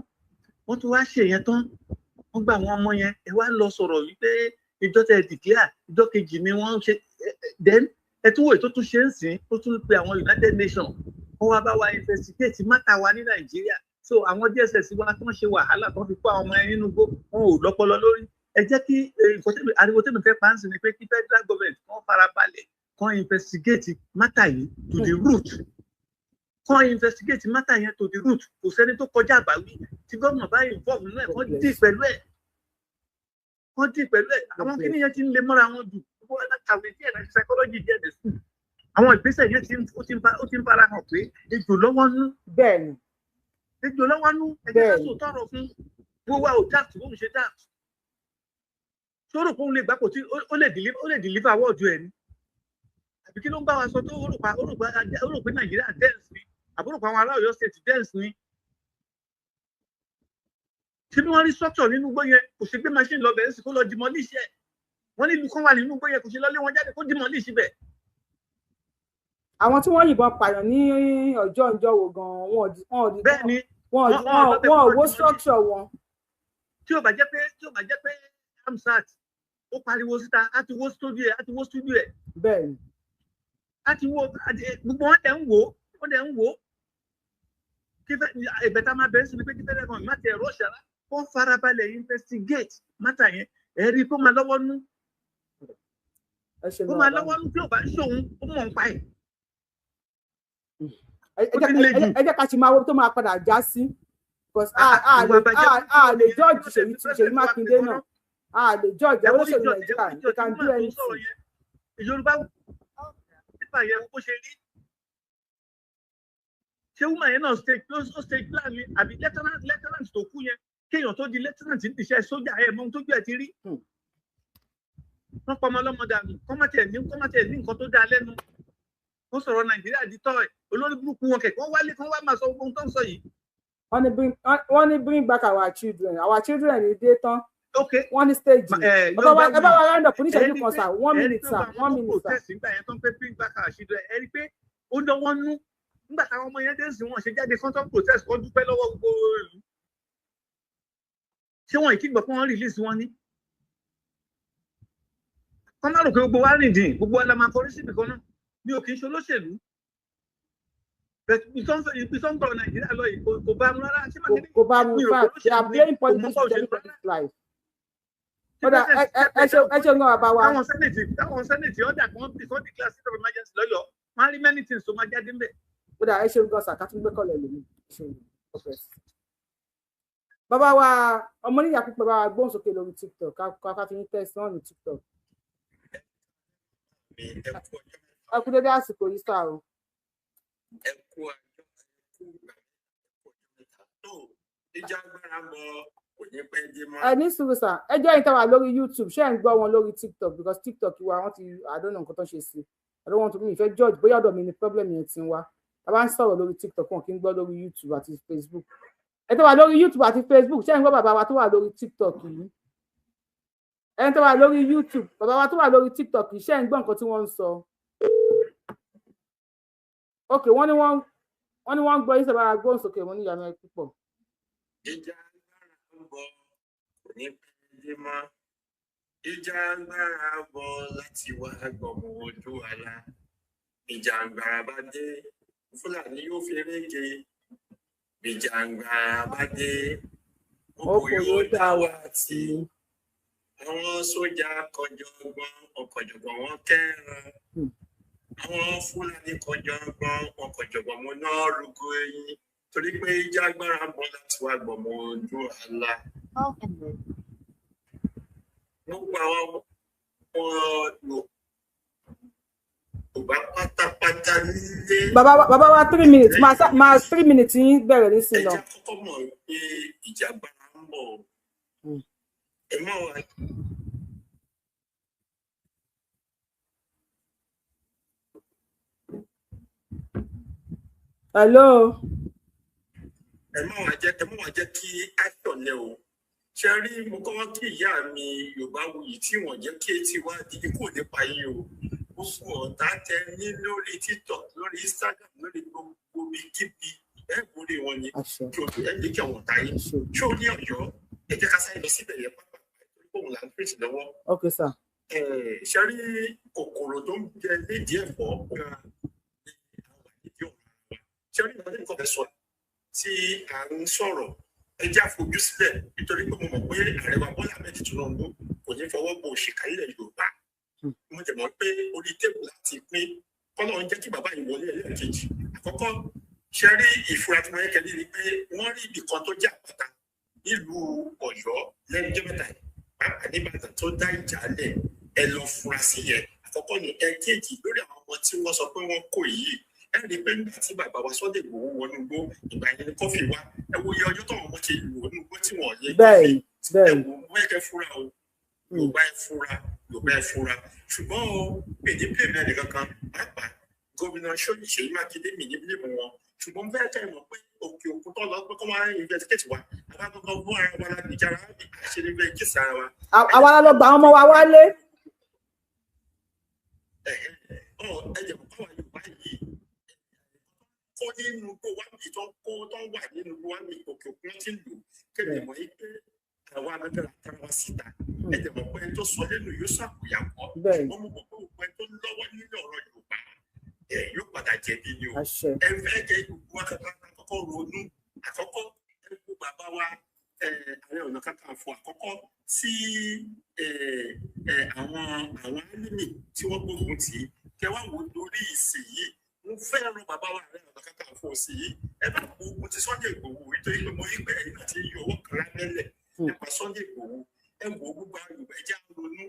Speaker 13: Wọ́n tún wá ṣe yẹn tán. Wọ́n gba àwọn ọmọ yẹn ẹ wá lọ sọ̀rọ̀ wípé ìjọ tẹ declare ìjọ kejì ni wọ́n ṣe then ẹtúwò ètò tún ṣe ń sìn ó tún pe àwọn United Nations wọ́n wá bá wa investigate mátà wa ní Nàìjíríà so àwọn DSS wa tó ń ṣe wàhálà tó ń fi kó àwọn ọmọ yẹn nínú igbó wọn ò lọ́pọlọ lórí ẹ jẹ́ kí ariwo tẹ́mi fẹ́ pa á sí ni pé kí federal government kan farabalẹ̀ kan investigate mátà yìí to the root kan investigate mátà yẹn to the root kò sẹ́ni tó kọjá àbáwí tí gómìnà bá involve nínú ẹ̀ kan dì pẹ̀lú ẹ̀ wọ́n dì pẹ̀lú ẹ̀ àwọn kí nìyẹn ti ń lè mọ́ra wọn jù gbogbo ẹ̀ kàwé díẹ̀ náà psychology díẹ̀ dẹ̀ sùn àwọn ìgbésẹ̀ yẹn ó ti ń fara hàn pé ejò lọ́wọ́ nú.
Speaker 2: bẹ́ẹ̀ni.
Speaker 13: ejò lọ́wọ́ nú ẹgbẹ́ ká sọ tọrọ fún gbogbo àwọn dáàtú bóun ṣe dáàtú sọ̀rọ̀ fún un lè gbà pò tí ó lè deliver awọ́ọ̀dù ẹ̀ ni àbí kí ló ń bá wa sọ tó ó rò pé Nàìjíríà dẹ́ǹsì ni àbúrò pa àwọn ará Ọ̀yọ́ state dẹ́ǹsì ni. ṣé bí wọ́n rí structure nínú igbó yẹn kò ṣe gbé machine lọ bẹ̀rẹ̀ sí kó lọ demolish ẹ̀ wọ́n ní ìlú kan wà nínú igbó yẹn kò ṣe lọ́lé wọn jáde kó demolish bẹ̀.
Speaker 2: àwọn tí wọ́n yìnbọn pààyàn ní ọjọ́ wo gan-an wọn ò wó structure wọn.
Speaker 13: tí ó bá jẹ́ pé amsat ó pariwo síta á ti wó studio ẹ̀.
Speaker 2: bẹ́ẹ̀ni.
Speaker 13: á ti wó gbogbo wọn dẹ̀ ń wò ó kí ìbẹ̀tà máa bẹ̀rẹ̀ sí ni pé kí fẹ́rẹ̀ kan má ti ẹ̀rọ ṣàrá kó farabalẹ̀ investigate mátà yẹn ẹ̀rí kó máa lọ́wọ́ nú kó máa lọ́wọ́ nú tí ò bá ṣòun ó mọ̀ ń pa ẹ̀.
Speaker 2: ẹ jẹ́ ká ti máa wo tó máa padà já sí because a lè judge Ṣèyí Mákindé náà a lè judge àwọn olóṣèlú Nàìjíríà they can do anything.
Speaker 13: Yorùbá nípa yẹn bó ṣe rí ṣé woman yẹn náà stage plan ni àbí lieutenant tó kú yẹn kéèyàn tó di lieutenant ní iṣẹ́ sójà ẹ̀ mọ́ tó gbé ẹ̀ ti rí. wọ́n pa ọmọ ọlọ́mọ dànù kọ́mọ̀tẹ̀ ní nǹkan tó dáa lẹ́nu wọ́n sọ̀rọ̀ Nàìjíríà di tọ́ ẹ̀ olórí burúkú wọn kẹ̀kẹ́ wọ́n wálé kán wá máa sọ ohun tó ń sọ yìí.
Speaker 2: wọ́n ní bring back our children ní dé tán wọ́n ní stage ẹ bá wa round up oníṣẹ́jú kan sir 1 minute sir 1 minute sir.
Speaker 13: nígbà yẹn tó ń pẹ́ bring back our children ẹ rí i pé ó dánwọ́ nú nígbà táwọn ọmọ yẹn dé sí wọn ṣe jáde content protest kan dúpẹ́ lọ́wọ́ gbogbo ìlú ṣé wọn ìkígbọ̀ fún wọn release wọn ní. wọ́n má rò pé gbogbo wa rìn dín gbogbo wa la máa kọrí síbi kan náà mi ò kì í ṣe olóṣèlú ibi tó ń gbọ́ Nàìjíríà lọ yìí kò bá mu rárá ṣé máa kéde
Speaker 2: kò bá mu fà ṣe àbúlé politics life. Ọ̀dà ẹ ṣe ń gbọ́ bàbá wa.
Speaker 13: Táwọn sẹ́nẹ̀tì ọ̀dà kan bí kò declare state of emergency lọ́yọ̀ọ́ máa rí many things tó máa jáde ń bẹ̀.
Speaker 2: Ọ̀dà ẹ ṣe ń gbọ́ sàkátúngbé kọ́lẹ̀ lèmi. Bàbá wa ọmọ níyà pípẹ́ bá wa gbóhùn sókè lórí TikTok ká fi ní tẹ̀sí náà ní TikTok. Ẹ kú dédé àsìkò yìí sáà o.
Speaker 14: Ẹ kú àjọ ìjà agbára mọ kò ní pẹ́ dé mọ́.
Speaker 2: Ẹ ní sùúrù sà ẹ jẹ́ ìta wà lórí YouTube ṣé ẹ̀ ń gbọ́ wọn lórí TikTok because TikTok wa wọ́n ti àdónà nǹkan tó ṣe sí I don't want to mi ìfẹ́ George bóyá ọ̀dọ̀ mi ni problem yẹn ti ń wá a bá ń sọ̀rọ̀ lórí TikTok wọn kì í gbọ́ lórí YouTube àti Facebook ẹ tó wà lórí YouTube àti Facebook ṣé ẹ̀ ń gbọ́ bàbá wa tó wà lórí TikTok yìí ẹ tó wà lórí YouTube bàbá wa tó wà lórí TikTok yìí ṣé ẹ̀ ń gbọ́ nǹkan tí wọ́n ń sọ ok wọ́n ní wọ́n ń gbọ́ yín sábà gbóhùn sókè wọ́n ní ìyàmẹ́ púpọ̀.
Speaker 14: Ìjà agbára ń bọ̀ kò ní pẹ́ dé mọ́. Ìjà agbára bọ̀ láti wá gbọmọ ojú àlá. Ìjà agbára bá dé Fúlàní yóò fi rége. Ìjà agbára bá dé oko yóò dá wa tí. Àwọn sójà kọjọgbọn ọkọjọgbọn wọn kẹran. àwọn Fúlàní kọjọgbọn wọn kọjọgbọn mo náà rúgó eyín torí pé ìjà agbára ń bọ̀ láti wá gbọmọ ojú àlá. Gbogbo àwọn Yorùbá pátápátá nílé.
Speaker 2: Bàbá wa 3 minutes máa 3 minutes yín bẹ̀rẹ̀ nísìnyí lọ.
Speaker 14: Ẹ jẹ́ kọ́kọ́ mọ̀ pé ìjà agbára ń bọ̀. Ẹ má wá.
Speaker 2: Hello.
Speaker 14: Ẹ má wá jẹ́ kí actor lẹ o. Ṣé rí mo kọ́ wá kí ìyá mi Yorùbá wuyì tí wọ́n jẹ́ kí etí wá di ikú nípa yín o. Gbogbo ọ̀tá tẹ ní lórí TikTok, lórí Instagram, lórí gbogbo kíbi ẹ borí wọn ni kí o ẹ lè kí àwọn ọ̀tá yín. Ṣé o ní Ọ̀yọ́? Ẹ jẹ́ ká sáré lọ síbẹ̀ yẹn pápá torí pé òun là ń pèsè lọ́wọ́.
Speaker 2: Okay, sir.
Speaker 14: Ṣé rí kòkòrò tó ń jẹ lédi ẹ̀fọ́ gan-an ṣé rí ìwádìí nǹkan fẹ́ sọ tí à ń sọ̀rọ̀ ẹ jẹ́ àfojú sílẹ̀ nítorí pé mo mọ̀ pé ààrẹ wa Bọ́lá Ahmed Tinubu kò ní fọwọ́ bọ òṣìkà ilẹ̀ Yorùbá mo jẹ̀ mọ́ pé orí tébù láti pín kọ́nà ń jẹ́ kí bàbá yìí wọlé ẹlẹ́ẹ̀kejì àkọ́kọ́ ṣe rí ìfura tí wọ́n yẹ kẹ́lí ni pé wọ́n rí ibì kan tó jẹ́ àpáta nílùú Ọ̀yọ́ lẹ́nu jẹ́ mẹ́ta pàápàá nígbàdàn tó dá ìjà lẹ̀ ẹ lọ fura sí yẹn àkọ́kọ́ ni ẹ̀kejì lórí àwọn ọmọ tí wọ́n sọ pé wọ́n kò yìí ẹ rí i pé nígbà tí bàbá wa Sunday Igboho wọnú igbó ìgbà yẹn ni kọfí wa ẹ wo iye ọjọ́ táwọn ọmọ ṣe lù wọnú igbó tí wọ́n yẹ kọfí ẹ wo wẹ́ẹ̀kẹ́ fura o Yorùbá ẹ fura ṣùgbọ́n o èdè bílẹ̀mù ẹnì kankan pàápàá gómìnà Ṣèyí Mákindé mi ní bílẹ̀mù wọn ṣùgbọ́n bẹ́ẹ̀ kẹ́ ẹ mọ̀ pé òkè òkun tó lọ pé kọ́ máa ń investigate wa alákọ̀ọ́kọ́ bó ara wa lágbèjára àṣírí bẹ́ẹ̀ kí sára wa.
Speaker 2: àwa la lọ gba àwọn ọmọ wa wálé.
Speaker 14: ẹ jẹ́ kó wà Yorùbá yìí kó nínú kó wá bí tó ń wà nínú wá bí òkè òkun ti ń lò kéde mọ̀ yí pé àwa alágbára tara wa síta ẹ jẹ́ mọ̀ pé ẹni tó sọ lẹ́nu yóò ṣàkóyàwó wọ́n mú gbogbo òkú ẹni tó lọ́wọ́ nínú ọ̀rọ̀ Yorùbá yóò padà jẹ̀bi ni o ẹ fẹ́ jẹ́ gbogbo àkọ́kọ́ ronú àkọ́kọ́ ẹkú bàbá wa Ààrẹ Ọ̀nà Kakanfò àkọ́kọ́ tí àwọn alímì tí wọ́n gbógun tì í kẹwàá wò lórí ìsìn yìí mo fẹ́ràn bàbá wa Ààrẹ Ọ̀nà Kakanfò sí i ẹ bá gbógun ti Sunday Igboho nítorí pé mo rí pé ẹ̀yin àti iye owó kan lábẹ́lẹ̀ nípa Sunday Igboho ẹ wò ó gbogbo Yorùbá ẹjẹ́ ronú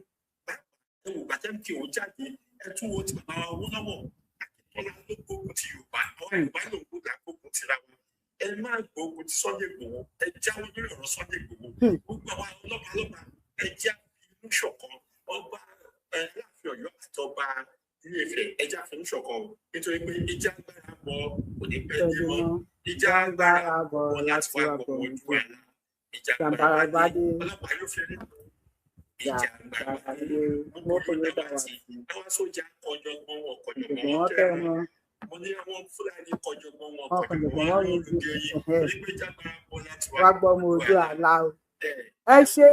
Speaker 14: ẹ wò bàtẹ́ kí òun jáde ẹ tún wo ti bàbá wa owó lọ́wọ́ Akíntọ́lá ló gbógun ti Yorùbá àwọn Yorùbá ló gbógun tira wọn ẹ má gbógun ti Sunday Igboho ẹ jáwọ́ lórí ọ̀rọ̀ Sunday Igboho gbogbo àwọn ọlọ́pàá ẹ jẹ́ inú ṣọ̀kan ọba Aláàfin Ọ̀yọ́ àti ọba Ilé-Ifẹ̀ ẹ jẹ́ àfẹnú ṣọ̀kan nítorí pé ìjà agbára bọ̀ kò ní pẹ́ dé mọ́ ìjà agbára bọ̀ láti wá gbọ́ ojú àlá ìjà agbára bá dé ọlọ́pàá yóò fi rí ìjà agbára bá dé gbogbo ìjọba àti àwọn sójà kọjọgbọ́n wọn kọjọgbọ́n tẹ̀ wọ́n mo ní àwọn Fúlàní kọjọgbọ́n wọn kọjọgbọ́n wọn lóde yìí torí pé ìjà agbára bọ̀ láti wá gbọ́ ojú àlá
Speaker 2: ẹ ṣe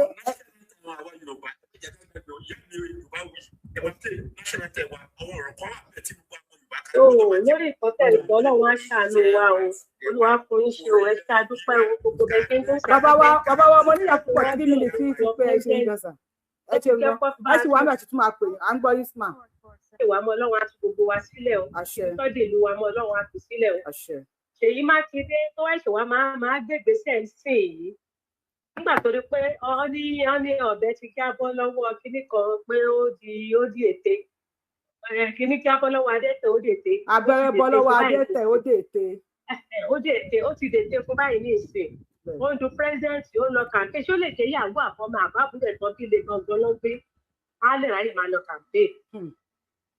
Speaker 14: àwọn Yorùbá ìjà agbára bọ̀ yá mi Yorùbá wí ẹ̀wọ̀n tẹ̀ national tẹ̀ wá àwọn ọ̀rọ̀ kan wà bẹ́ẹ̀ tí gbogbo àwọn Yorùbá kan.
Speaker 15: lórí ìkọ́tẹ̀ ìtọ́ Ọlọ́run á ṣàánú wa o Olúwa fún yín ṣe o ẹ ṣe àdúpẹ́ o gbogbo bẹ́ẹ̀ ṣe ń tó ṣe.
Speaker 2: bàbá wa mo níyà púpọ̀ 3 minutes tí ti pé ẹ ṣe ń gbọ̀nsà ẹ ṣe lọ ẹ sì wá mẹ́ tuntun máa pè à ń gbọ́ yín smart.
Speaker 15: ìwà ọmọ Ọlọ́run á tún gbogbo wa sílẹ̀ o tọ́jú ìlú wa ọmọ Ọlọ́run á tún sílẹ̀ o. Ṣèyí Mákindé tó wá ìṣòwò máa gbégbèsè sí èyí nígbà tó rí pé ọ ní ọ̀bẹ ti jábọ́ lọ́wọ́ kinní kan pé ó di ète kinní jábọ́ lọ́wọ́ adẹ́tẹ̀ ó dète.
Speaker 2: abẹ́rẹ́ bọ́ lọ́wọ́ adẹ́tẹ̀ ó dète.
Speaker 15: ó dète ó ti dète fún báyìí ní ìsìn ó ń du pírẹsidẹ́ǹtì ó lọ kàǹpé ṣó lè jẹ́ ìyàwó àfọmọ àbábúlẹ̀ tán bí ilé gangan ló gbé á lè ráyè máa lọ kàǹpé.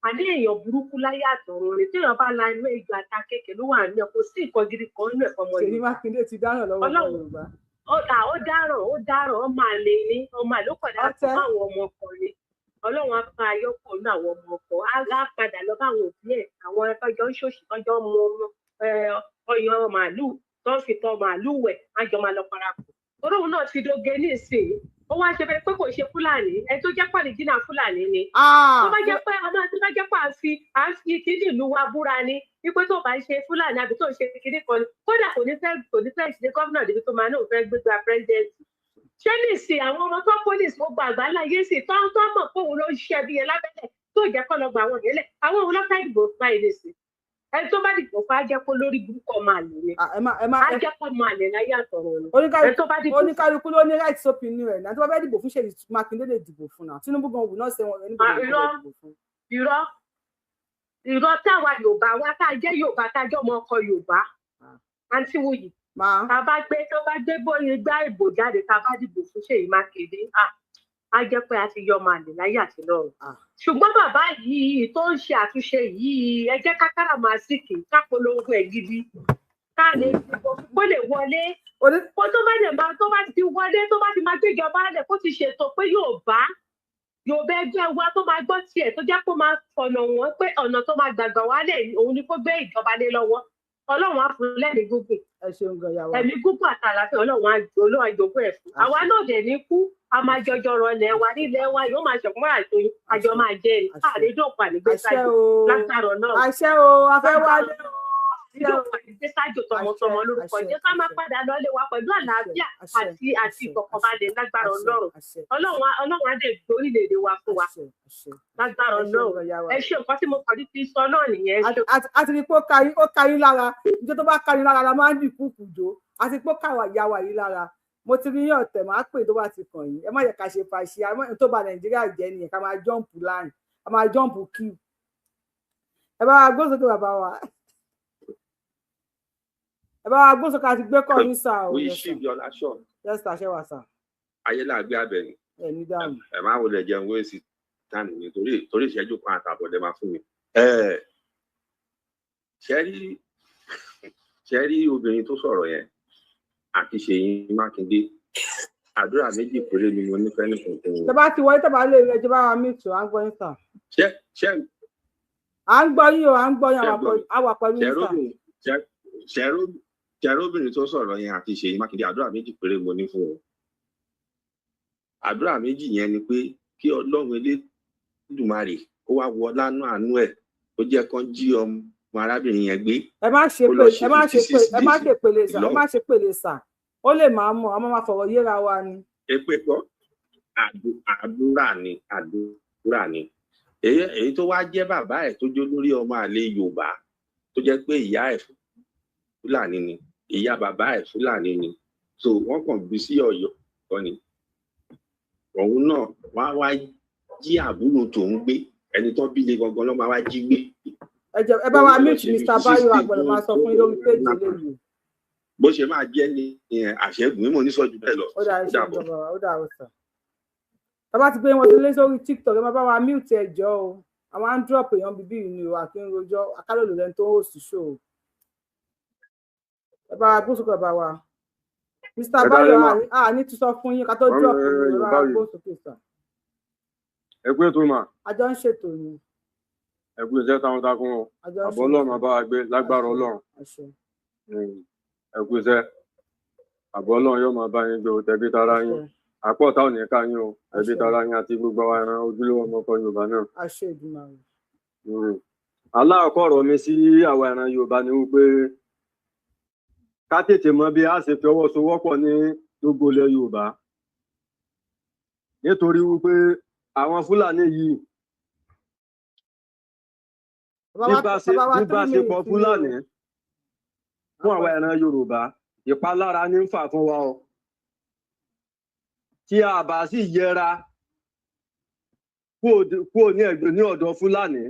Speaker 15: àní èèyàn burúkú láyé àtọ̀run rẹ̀ téèyàn bá la inú ìgbà ta kékeré ló wà ní ọkọ̀ sí nǹkan gidi kan nínú ẹ̀kọ́ ọmọ
Speaker 2: Ṣèyí Mákindé ti dáràn lọ́wọ́ Yorùbá.
Speaker 15: ó dáràn ọmọ àlè ní ọmọ àlè ó padà fún àwọn ọmọ ọkùnrin Ọlọ́run á bá ayọ́pọ̀ ní àwọn ọmọ ọkọ̀ á padà lọ bá àwọn òbí ẹ̀ àwọn ẹ̀tọ́jọ́ ń ṣòṣì tọ́jọ́ mú ọyàn màálù tó ń fi tọ́ màálù wẹ̀ á jọ máa lọ parapọ̀ olóhùn náà ti doge ní ìsìn ó wá ṣe pé kò ṣe Fúlàní ẹ tó jẹ́ pàdé jìnnà Fúlàní ni tó bá jẹ́ pé à ń fi kíní ìlú wa búra ni wípé tó bá ń ṣe Fúlàní àbí tó ń ṣe kíní kan ni kódà kò ní fẹ́ ṣe gómìnà débi tó máa náà fẹ́ gbégbá pírẹsidẹ́ǹtì ṣé ní ìsìn àwọn ọmọ tó pólísì gbogbo àgbáńlá yé sì tó mọ̀ pé òun ló ń ṣiṣẹ́ bí yẹn lábẹ́lẹ̀ tó jẹ́ kó lọ gba àwọn ìyẹlẹ̀ àwọn òun lọ́fẹ́ ìdìbò fún àìlè sí ẹni tó bá dìbò fún ajẹ́ kó lórí burúkú máa lè ní ajẹ́ kó máa lè láyé àtọ̀rọ̀ ni
Speaker 2: oníkálukú ló ní right opinion rẹ̀ náà tó bá fẹ́ dìbò fún Ṣèyí Mákindé lè dìbò fún náà Tinubu gan ògùn náà ṣe wọn níbo lè dìbò fún.
Speaker 15: irọ́ táwa Yorùbá wa tá a jẹ́ Yorùbá tá a jẹ́ ọmọ ọkọ Yorùbá àǹtí Wuyì tá a bá gbé bóyá gbá ìbò jáde tá a bá dìbò fún Ṣèyí Mákindé á jẹ́ pé a ti yọ ọmọ àlè láyé àti lọ́run ṣùgbọ́n bàbá yìí tó ń ṣe àtúnṣe yìí ẹ jẹ́ ká káràmásìkì ká polongo ẹ̀ gidi ká lè kó lè wọlé kó tó bá ti wọlé tó bá ti máa gbéjọba lẹ̀ kó ti ṣètò pé Yorùbá ẹgbẹ́ wa tó máa gbọ́ tiẹ̀ tó jẹ́ kó máa fọ̀nà wọn pé ọ̀nà tó máa gbàgbà wálẹ̀ òun ni kó gbé ìjọba lé lọ́wọ́ Ọlọ́run á fún lẹ́mìí gúngùn ẹ̀mí gúngùn àtàlàfẹ́ Ọlọ́run á jogún ẹ̀ fún àwa náà dẹ̀ ní kú a máa jọjọ rọ ilẹ̀ wa nílẹ̀ wa yóò máa ṣọ̀kún àtòyìn àjọ máa jẹ́ ẹ̀ àlejò pàdégbésájò látàrọ náà.
Speaker 2: àṣẹ o afẹ́ wálé o.
Speaker 15: àlejò pàdégbésájò tọmọtọmọ lórúkọ jẹ́ ká máa padà lọlé wa pẹ̀lú àlàáfíà àti ìfọ̀kànbalẹ̀ lágbára Ọlọ́run á dẹ̀ gbé orílẹ̀-èdè wa fún wa lágbára Ọlọ́run ẹ ṣe nǹkan tí mo kàn ní ti sọ náà nìyẹn.
Speaker 2: àti ní pé ó kárí lára ìjọ tó bá kárí lára la máa ń dìkú kùjọ àti pé ó káwà ìyá wa yìí lára mo ti rí yàn ọ̀tẹ̀ máa pè tó bá ti kàn yín ẹ má yẹ ká ṣe fàṣẹ tó bà Nàìjíríà jẹ́ nìyẹn ká máa jọ́ǹpù line ká máa jọ́ǹpù queue ẹ bá wa gbósókè bàbá wa ẹ bá wa gbósókè àti gbé kọ́ ní sáà o.
Speaker 16: Wíṣí Bíọ́lá ṣọ.
Speaker 2: yẹ́sà ṣẹ́ wà sà.
Speaker 16: ayélujára abẹ́ni.
Speaker 2: ẹ ní dáhùn.
Speaker 16: ẹ máa wọlé jẹun wé sí tánì mi torí ìṣẹ́jú kan àtàbọ̀ lẹ́ máa fún mi. ṣẹ́rí obìnrin tó sọ̀rọ̀ yẹn àti Ṣèyí Mákindé àdúrà méjì péré ni mo nífẹ̀ẹ́ nìkan fún wọn.
Speaker 2: tẹ́bá ti wọlé tẹ́bá lè rẹ jẹ́ bá wa mìtò à ń gbọ́ yín sà. à ń gbọ́ yín o à ń gbọ́ yín àwà pẹ̀lú yín sà.
Speaker 16: ṣẹ́róbìnrin tó sọ̀rọ̀ yẹn àti Ṣèyí Mákindé àdúrà méjì péré mo ní fún wọn. àdúrà méjì yẹn ni pé kí Ọlọ́run Elédùmarè kó wá wọ lánàá àánú ẹ̀ ó jẹ́ kán jí ọmọ arábìnrin yẹn gbé.
Speaker 2: ẹ má ṣe pèlè sà ó lè máa mọ ọmọ máa fọ̀rọ̀ yéra wa ni.
Speaker 16: èpè kọ́ àdúrà ni èyí tó wá jẹ́ bàbá ẹ̀ tó jó lórí ọmọ àlè Yorùbá tó jẹ́ pé ìyá ẹ̀ Fúlàní ni ìyá bàbá ẹ̀ Fúlàní ni so wọ́n kàn bí sí Ọ̀yọ́ kọ́ ni òun náà wá jí àbúrò tó ń gbé ẹni tó bí lé gangan ló máa wá jí gbé.
Speaker 2: ẹ bá wa mute Mr. Bayo àgbọ̀dọ̀ máa sọ fún yín lórí péjì lẹ́yìn.
Speaker 16: bó ṣe máa jẹ́ ní àṣẹ́gun mímọ́ oníṣọ́jú bẹ́ẹ̀ lọ.
Speaker 2: ó dà ó sà. tàbá ti gbé wọn ti lé sórí TikTok ẹ máa bá wa mute ẹjọ́ o àwọn á ń drop èèyàn bíbí yìí ni o àti ń rojọ́ akálòlò lẹ́ni tó ń host show o. ẹ bá wa gbósókè bá wa. Mr. Bayo ní ti sọ fún yín ká tó drop èèyàn bá wa gbósókè sà.
Speaker 17: ẹ kú ètò mà.
Speaker 2: àjọ ń ṣètò ni.
Speaker 17: ẹ kú iṣẹ́ takuntakun o àbọ̀ Ọlọ́run bá wa gbé lágbára Ọlọ́run ẹ kú iṣẹ́ àbọ̀ Ọlọ́run yóò máa bá yín gbé o tẹ̀bí tara yín àpọ̀ta ò ní ká yín o ẹbí tara yín àti gbogbo àwọn ẹran ojúlówó ọmọ ọkọ Yorùbá náà. aláàkọ́ ọ̀rọ̀ mi sí àwọn ẹran Yorùbá ni wípé ká tètè mọ bí a ṣe fi ọwọ́ sowọ́pọ̀ ní gbogbo ilẹ̀ Yorùbá nítorí wípé àwọn Fúlàní yìí nígbàṣepọ̀ Fúlàní fún àwọn ẹran Yorùbá ìpalára ní ń fà fún wa o tí a bá sì yẹra kúrò ní ẹ̀gbẹ́ ní ọ̀dọ̀ Fúlàní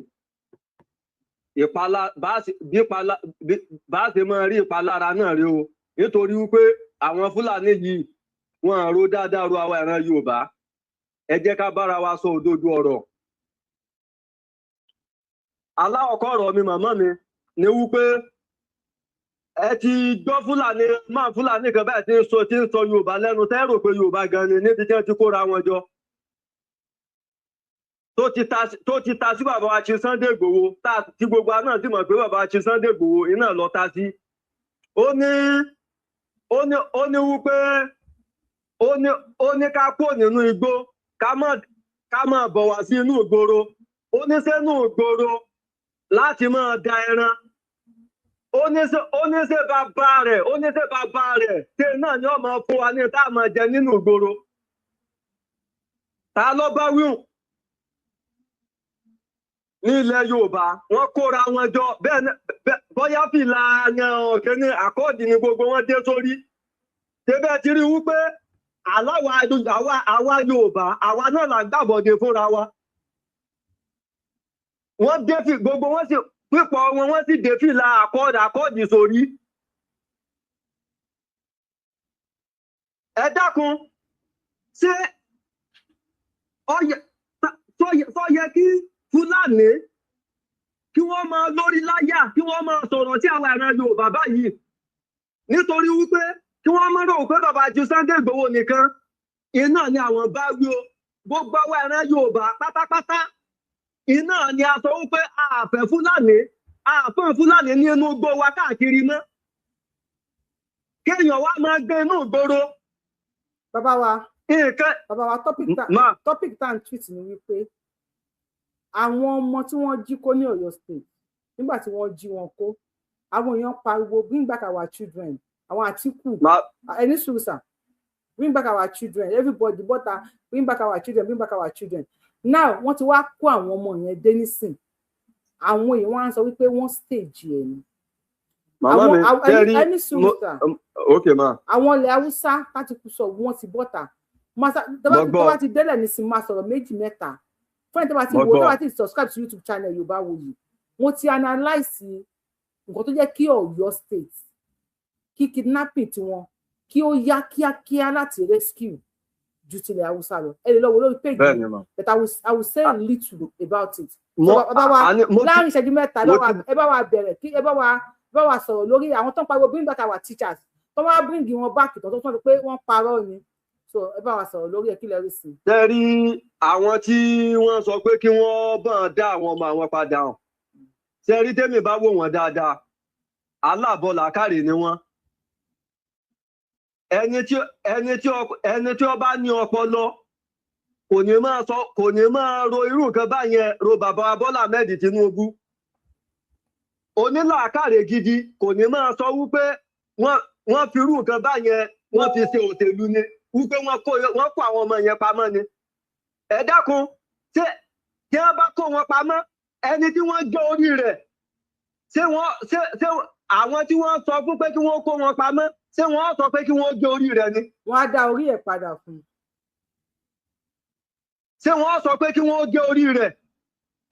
Speaker 17: bá ṣe máa rí ìpalára náà rí o nítorí wípé àwọn Fúlàní yìí wọ́n ro dáadáa ro àwọn ẹran Yorùbá ẹ jẹ́ ká bára wa sọ òdodo ọ̀rọ̀. aláwọ̀kọ́ ọ̀rọ̀ mi màmá mi ni wípé ẹ ti gbọ́ Fúlàní kan báyìí tí ń sọ Yorùbá lẹ́nu tẹ́ rò pé Yorùbá gan ni níbi tí wọ́n ti kóra wọn jọ tó ti ta sí bàbá wa Chief Sunday Igboho tí gbogbo wa náà sì mọ̀ pé bàbá wa Chief Sunday Igboho iná lọ ta sí ó ní wípé ó ní ká kó nínú igbó ká má bọ̀ wá sí inú ìgboro ó ní sẹ́nu ìgboro láti máa da ẹran oníṣẹ́ bàbá rẹ̀ tí náà ni ó máa fún wa ní tá a máa jẹ nínú ìgboro ta ló bá wíhùn
Speaker 18: ní ilẹ̀ Yorùbá wọ́n kóra wọn jọ bẹ́ẹ̀ bóyá fìlà yan ọ̀kẹ́ ní àkọ́ọ̀dì ni gbogbo wọn dé sórí tẹ́bẹ̀ ti rí wípé àwa Yorùbá àwa náà là ń gbàbọ̀dé fúnra wa wọ́n dé gbogbo wọn sì pípọ̀ wọ́n sì dé fìlà àkọ́ọ̀dì sórí. Ẹ dákun ṣé ó yẹ kí Fúlàní kí wọ́n máa lórí láyà kí wọ́n máa sọ̀rọ̀ sí àwọn ìran Yorùbá báyìí nítorí wípé kí wọ́n máa rò pé bàbá ju Sunday Igboho nìkan iná ni àwọn bá wí o gbogbo àwọn ìran Yorùbá pátápátá iná ni a sọ wípé àfẹ́ Fúlàní ní inú igbó wa káàkiri mọ́ kéèyàn wá máa gbé inú ìgboro.
Speaker 2: Bàbá wa topic tá à ń tweet ni wípé àwọn ọmọ tí wọ́n jí kó ní Ọ̀yọ́ state nígbà tí wọ́n jí wọn kó àwọn èèyàn pariwo bring back our children àwọn Àtíkù ẹni sùúrùsà bring back our children everybody bọ́ta bring back our children bring back our children now wọ́n ti wá kó àwọn ọmọ yẹn dé nísìn àwọn èèyàn wá ń sọ wípé wọ́n stage ẹ̀ ni ẹni sùúrùsà àwọn ilẹ̀ Haúsá láti kú sọ wọ́n ti bọ́ta tó bá ti délẹ̀ nísìn máa sọ̀rọ̀ méjì mẹ́ta fún ẹni tó bá ti wo tó bá ti subscribe to YouTube channel Yorùbáwòyí wọ́n ti analyse nǹkan tó jẹ́ kí Ọ̀yọ́ state kí kidnapping tiwọn kí ó yá kíákíá láti rescue ju tilẹ̀ Haúsá lọ ẹ lè lọ wo lórí page but I will say a little about it. láàrin ìṣẹ́jú mẹ́ta ẹ bá wa bẹ̀rẹ̀ kí ẹ bá wa sọ̀rọ̀ lórí àwọn tó ń pariwo bring back our teachers tó wá bring wọn back tó tó pé wọ́n parọ́ ni so ẹ bá wa sọ̀rọ̀ lórí ẹ̀ kí lẹ rí sí.
Speaker 18: tẹ́rí àwọn tí wọ́n sọ pé kí wọ́n bọ́n dá àwọn ọmọ àwọn padà hàn tẹ́rí tẹ́mi bá wò wọ́n dáadáa aláàbọ̀ làákàrè ni wọ́n ẹni tí ó bá ní ọpọlọ kò ní máa ro irú nǹkan báyẹn ro bàbá Bọ́lá Ahmed Tinubu onílàákàrè gidi kò ní máa sọ wípé wọ́n fi irú nǹkan báyẹn wọ́n fi ṣe òṣèlú ni wípé wọ́n kó àwọn ọmọ yẹn pamọ́ ni ẹ dákun tí wọ́n bá kó wọn pamọ́ ẹni tí wọ́n gé orí rẹ̀ ṣé àwọn tí wọ́n sọ fún pé kí wọ́n kó wọn pamọ́ ṣé wọ́n sọ pé kí wọ́n gé orí rẹ̀ ni.
Speaker 2: wọ́n á dá orí ẹ̀ padà fún un.
Speaker 18: ṣé wọ́n sọ pé kí wọ́n gé orí rẹ̀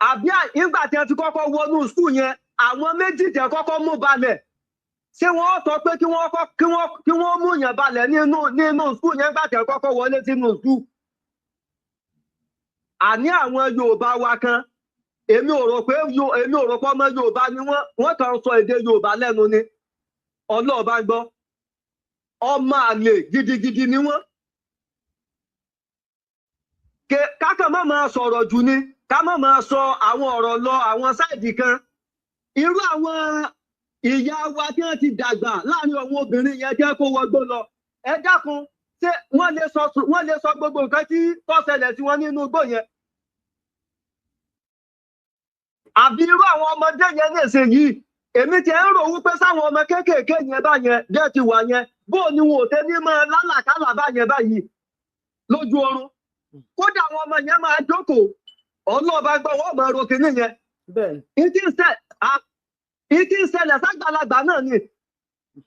Speaker 18: àbí nígbà tí wọ́n ti kọ́kọ́ wọnú skul yẹn àwọn méjì tẹ́ kọ́kọ́ mú balẹ̀ ṣé wọ́n sọ pé kí wọ́n mú yàn balẹ̀ nínú skul yẹn gbà tẹ́ kọ́kọ́ wọlé sínú skul. àní àwọn Yorùbá wa kan èmi ò rò pé ọmọ Yorùbá ni wọ́n kàn sọ èdè Yorùbá lẹ́nu ni ọlọ́ọ̀bá gbọ́ ọmọ àlè gidigidi ni wọ́n. kákan má máa sọ̀rọ̀ jù ni ká má máa sọ àwọn ọ̀rọ̀ lọ àwọn sáìdì kan irú àwọn ìyá wa tí wọ́n ti dàgbà láàrin àwọn obìnrin yẹn jẹ́ kó wọgbó lọ ẹ dákun ṣé wọ́n lè sọ gbogbo nǹkan tí tó ṣẹlẹ̀ sí wọn nínú igbó yẹn àbí irú àwọn ọmọdé yẹn lè ṣe yìí èmi ti ń rò wípé sáwọn ọmọ kéékèèké yẹn bá yẹn jẹ́ ti wà yẹn bó ni wọn ò tẹ́ ní máa lálàkálà bá yẹn báyìí lójú oorun kódà àwọn ọmọ yẹn máa jókòó ọlọ́ọ̀bá gbọ́ wọ́n máa ro kinní yẹn ìtí ń ṣẹlẹ̀ ságbàlagbà náà ni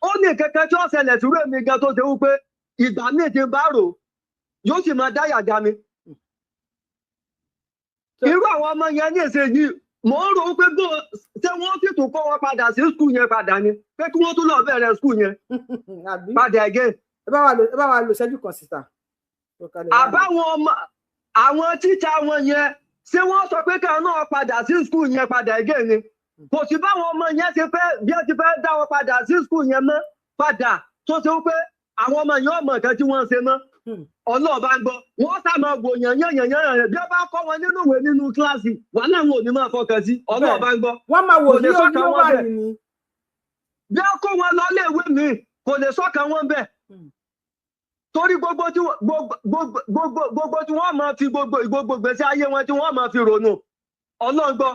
Speaker 18: ó ní kẹ̀kẹ́ tí ó ṣẹlẹ̀ sí rèmi gan tó ṣe wípé ìgbà míì ti bá rò yóò sì máa dáyà já mi irú àwọn ọmọ yẹn ní èsè yìí mo ń rò wípé ṣé wọ́n sì tún kó wọn padà sí skul yẹn padà ni pé kí wọ́n tún lọ bẹ̀rẹ̀ skul yẹn padà again.
Speaker 2: ẹ bá wa lo ìṣẹ́jú kan síta.
Speaker 18: àbáwọn ọmọ àwọn tíṣà wọn yẹn ṣé wọ́n sọ pé káwọn náà padà sí skul yẹn padà again ni kò sí báwọn ọmọ yẹn ti fẹ́ bí wọ́n ti fẹ́ dá wọn padà sí skul yẹn mọ́ padà tó ṣe wípé àwọn ọmọ yẹn ọmọ nǹkan tí wọ́n ń ṣe mọ́ ọlọ́ọ̀bá ń gbọ́ wọ́n sá máa wò yàn bí wọ́n bá kọ́ wọn nínú ìwé nínú kíláàsì wà láwọn ò ní máa fọkàn sí ọlọ́ọ̀bá ń gbọ́.
Speaker 2: wọ́n máa wò ní orí ó wà ní.
Speaker 18: bí wọ́n kó wọn lọ léèwé mi kò lè sọ́kàn wọn bẹ́ẹ̀ torí gbogbo tí wọ́n máa fi gbogbo gbèsè ayé wọn tí wọ́n máa fi ronú ọlọ́ngbọ́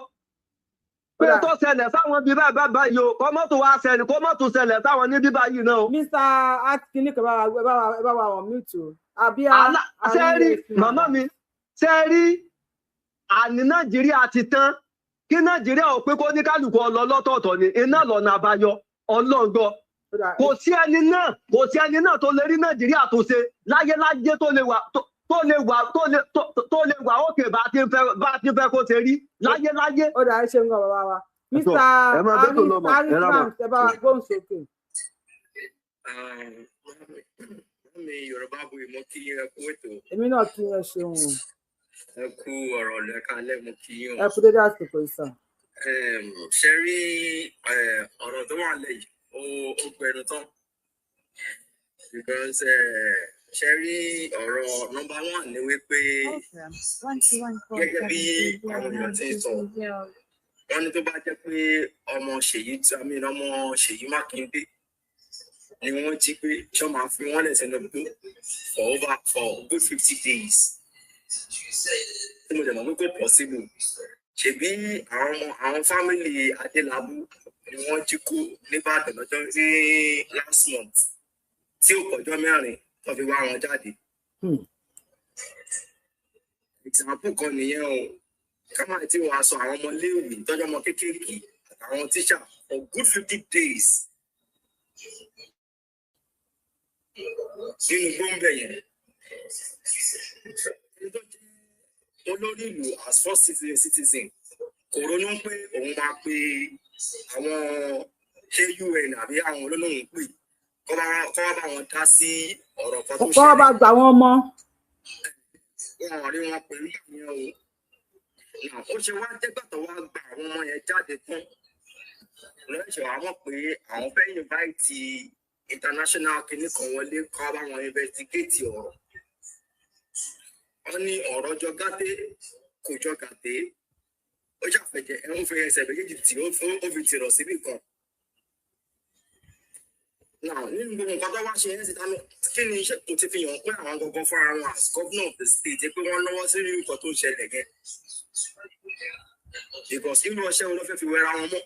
Speaker 18: pé tó ṣẹlẹ̀ sáwọn bíbá báyìí o kọ́mọ́tò wa ṣẹlẹ̀ kọ́mọ́tò ṣẹlẹ̀ sáwọn ní bíbá yìí náà o.
Speaker 2: Mr. Atkini kan ẹ bá wa wọ̀n mute o.
Speaker 18: ṣe rí màmá mi ṣe rí àní Nàìjíríà ti tán kí Nàìjíríà ò pé kó ní kálukú ọlọ lọ́tọ̀ọ̀tọ̀ ni iná lọ́nà àbáyọ ọlọ́gbọ́ kò sí ẹni náà tó lè rí Nàìjíríà tó ṣe láyé tó lè wà òkè bá ti fẹ́ kó ṣe rí láyé.
Speaker 2: ó dà ẹ ṣe ń gbọ́ bàbá wa Mr. Harry ẹ bá wa gbóhùn sókè.
Speaker 14: mi Yorùbá bu ìmọ̀ kí ẹ kú ètò.
Speaker 2: èmi náà kí ẹ ṣeun.
Speaker 14: ẹ kú ọ̀rọ̀ lẹ́ka lẹ́mu kí yín.
Speaker 2: ẹ kú dédé àsìkò ìsàn.
Speaker 14: ṣe rí ọ̀rọ̀ tó wà lẹ́yìn ó gbẹnu tán because ṣe rí ọ̀rọ̀ nọ́mbà 1 ni wípé gẹ́gẹ́ bí àwọn èèyàn ti ń sọ wọ́n ní tó bá jẹ́ pé ọmọ Ṣèyí Mákindé ni wọ́n jí pé ṣọ́ máa fi wọ́n lẹ̀ sẹ́nu gbó for good 50 days tí mo dẹ̀ mọ̀ pé kò possible ṣèbí àwọn fámìlì Adélabú ni wọ́n jí kó nìbàdàn lọ́jọ́ ní last month tí ó kọjọ́ 4 tó fi wá wọn jáde. Example kan nìyẹn o ká máa tí wọ́n aṣọ àwọn ọmọ léèwé tọ́jú ọmọ kéékèèké àtàwọn tíṣà for good 50 days nínú gbóǹbẹ̀ yẹn. Olórí ìlú as first citizen kò ronú pé òun máa pe àwọn AUN àbí àwọn olólùwọ̀n pè kọ́ wá bá wọn dá sí ọ̀rọ̀ kan tó ṣẹlẹ̀.
Speaker 2: kọ́ bá gbà wọ́n mọ́.
Speaker 14: Wọn rí wọn pẹ̀lú ìyẹn o. Ó ṣe wá dẹ́gbà tó wá gba àwọn ọmọ yẹn jáde tán. Lọ́ọ̀ṣẹ̀ wá mọ̀ pé àwọn fẹ́ invite international kìnnì kan wọlé kọ́ bá wọn investigate ọ̀rọ̀. Wọ́n ní ọ̀rọ̀ jọ gàté kò jọ gàté. Ó ṣàfẹ̀jẹ̀ ẹ̀hún fi ẹsẹ̀ méjèèjì tí ó fi tìrọ̀ síbì kan. Nínú gbogbo nǹkan tó wá ṣe ẹ́ síta kí ni iṣẹ́ kò ti fi hàn pé àwọn gangan fúnra wọn as governor of the state pé wọ́n lọ́wọ́ sí nǹkan tó ń ṣẹlẹ̀ yẹn. Because irú ọṣẹ́ wo ló fẹ́ fi wẹra wọn mọ́?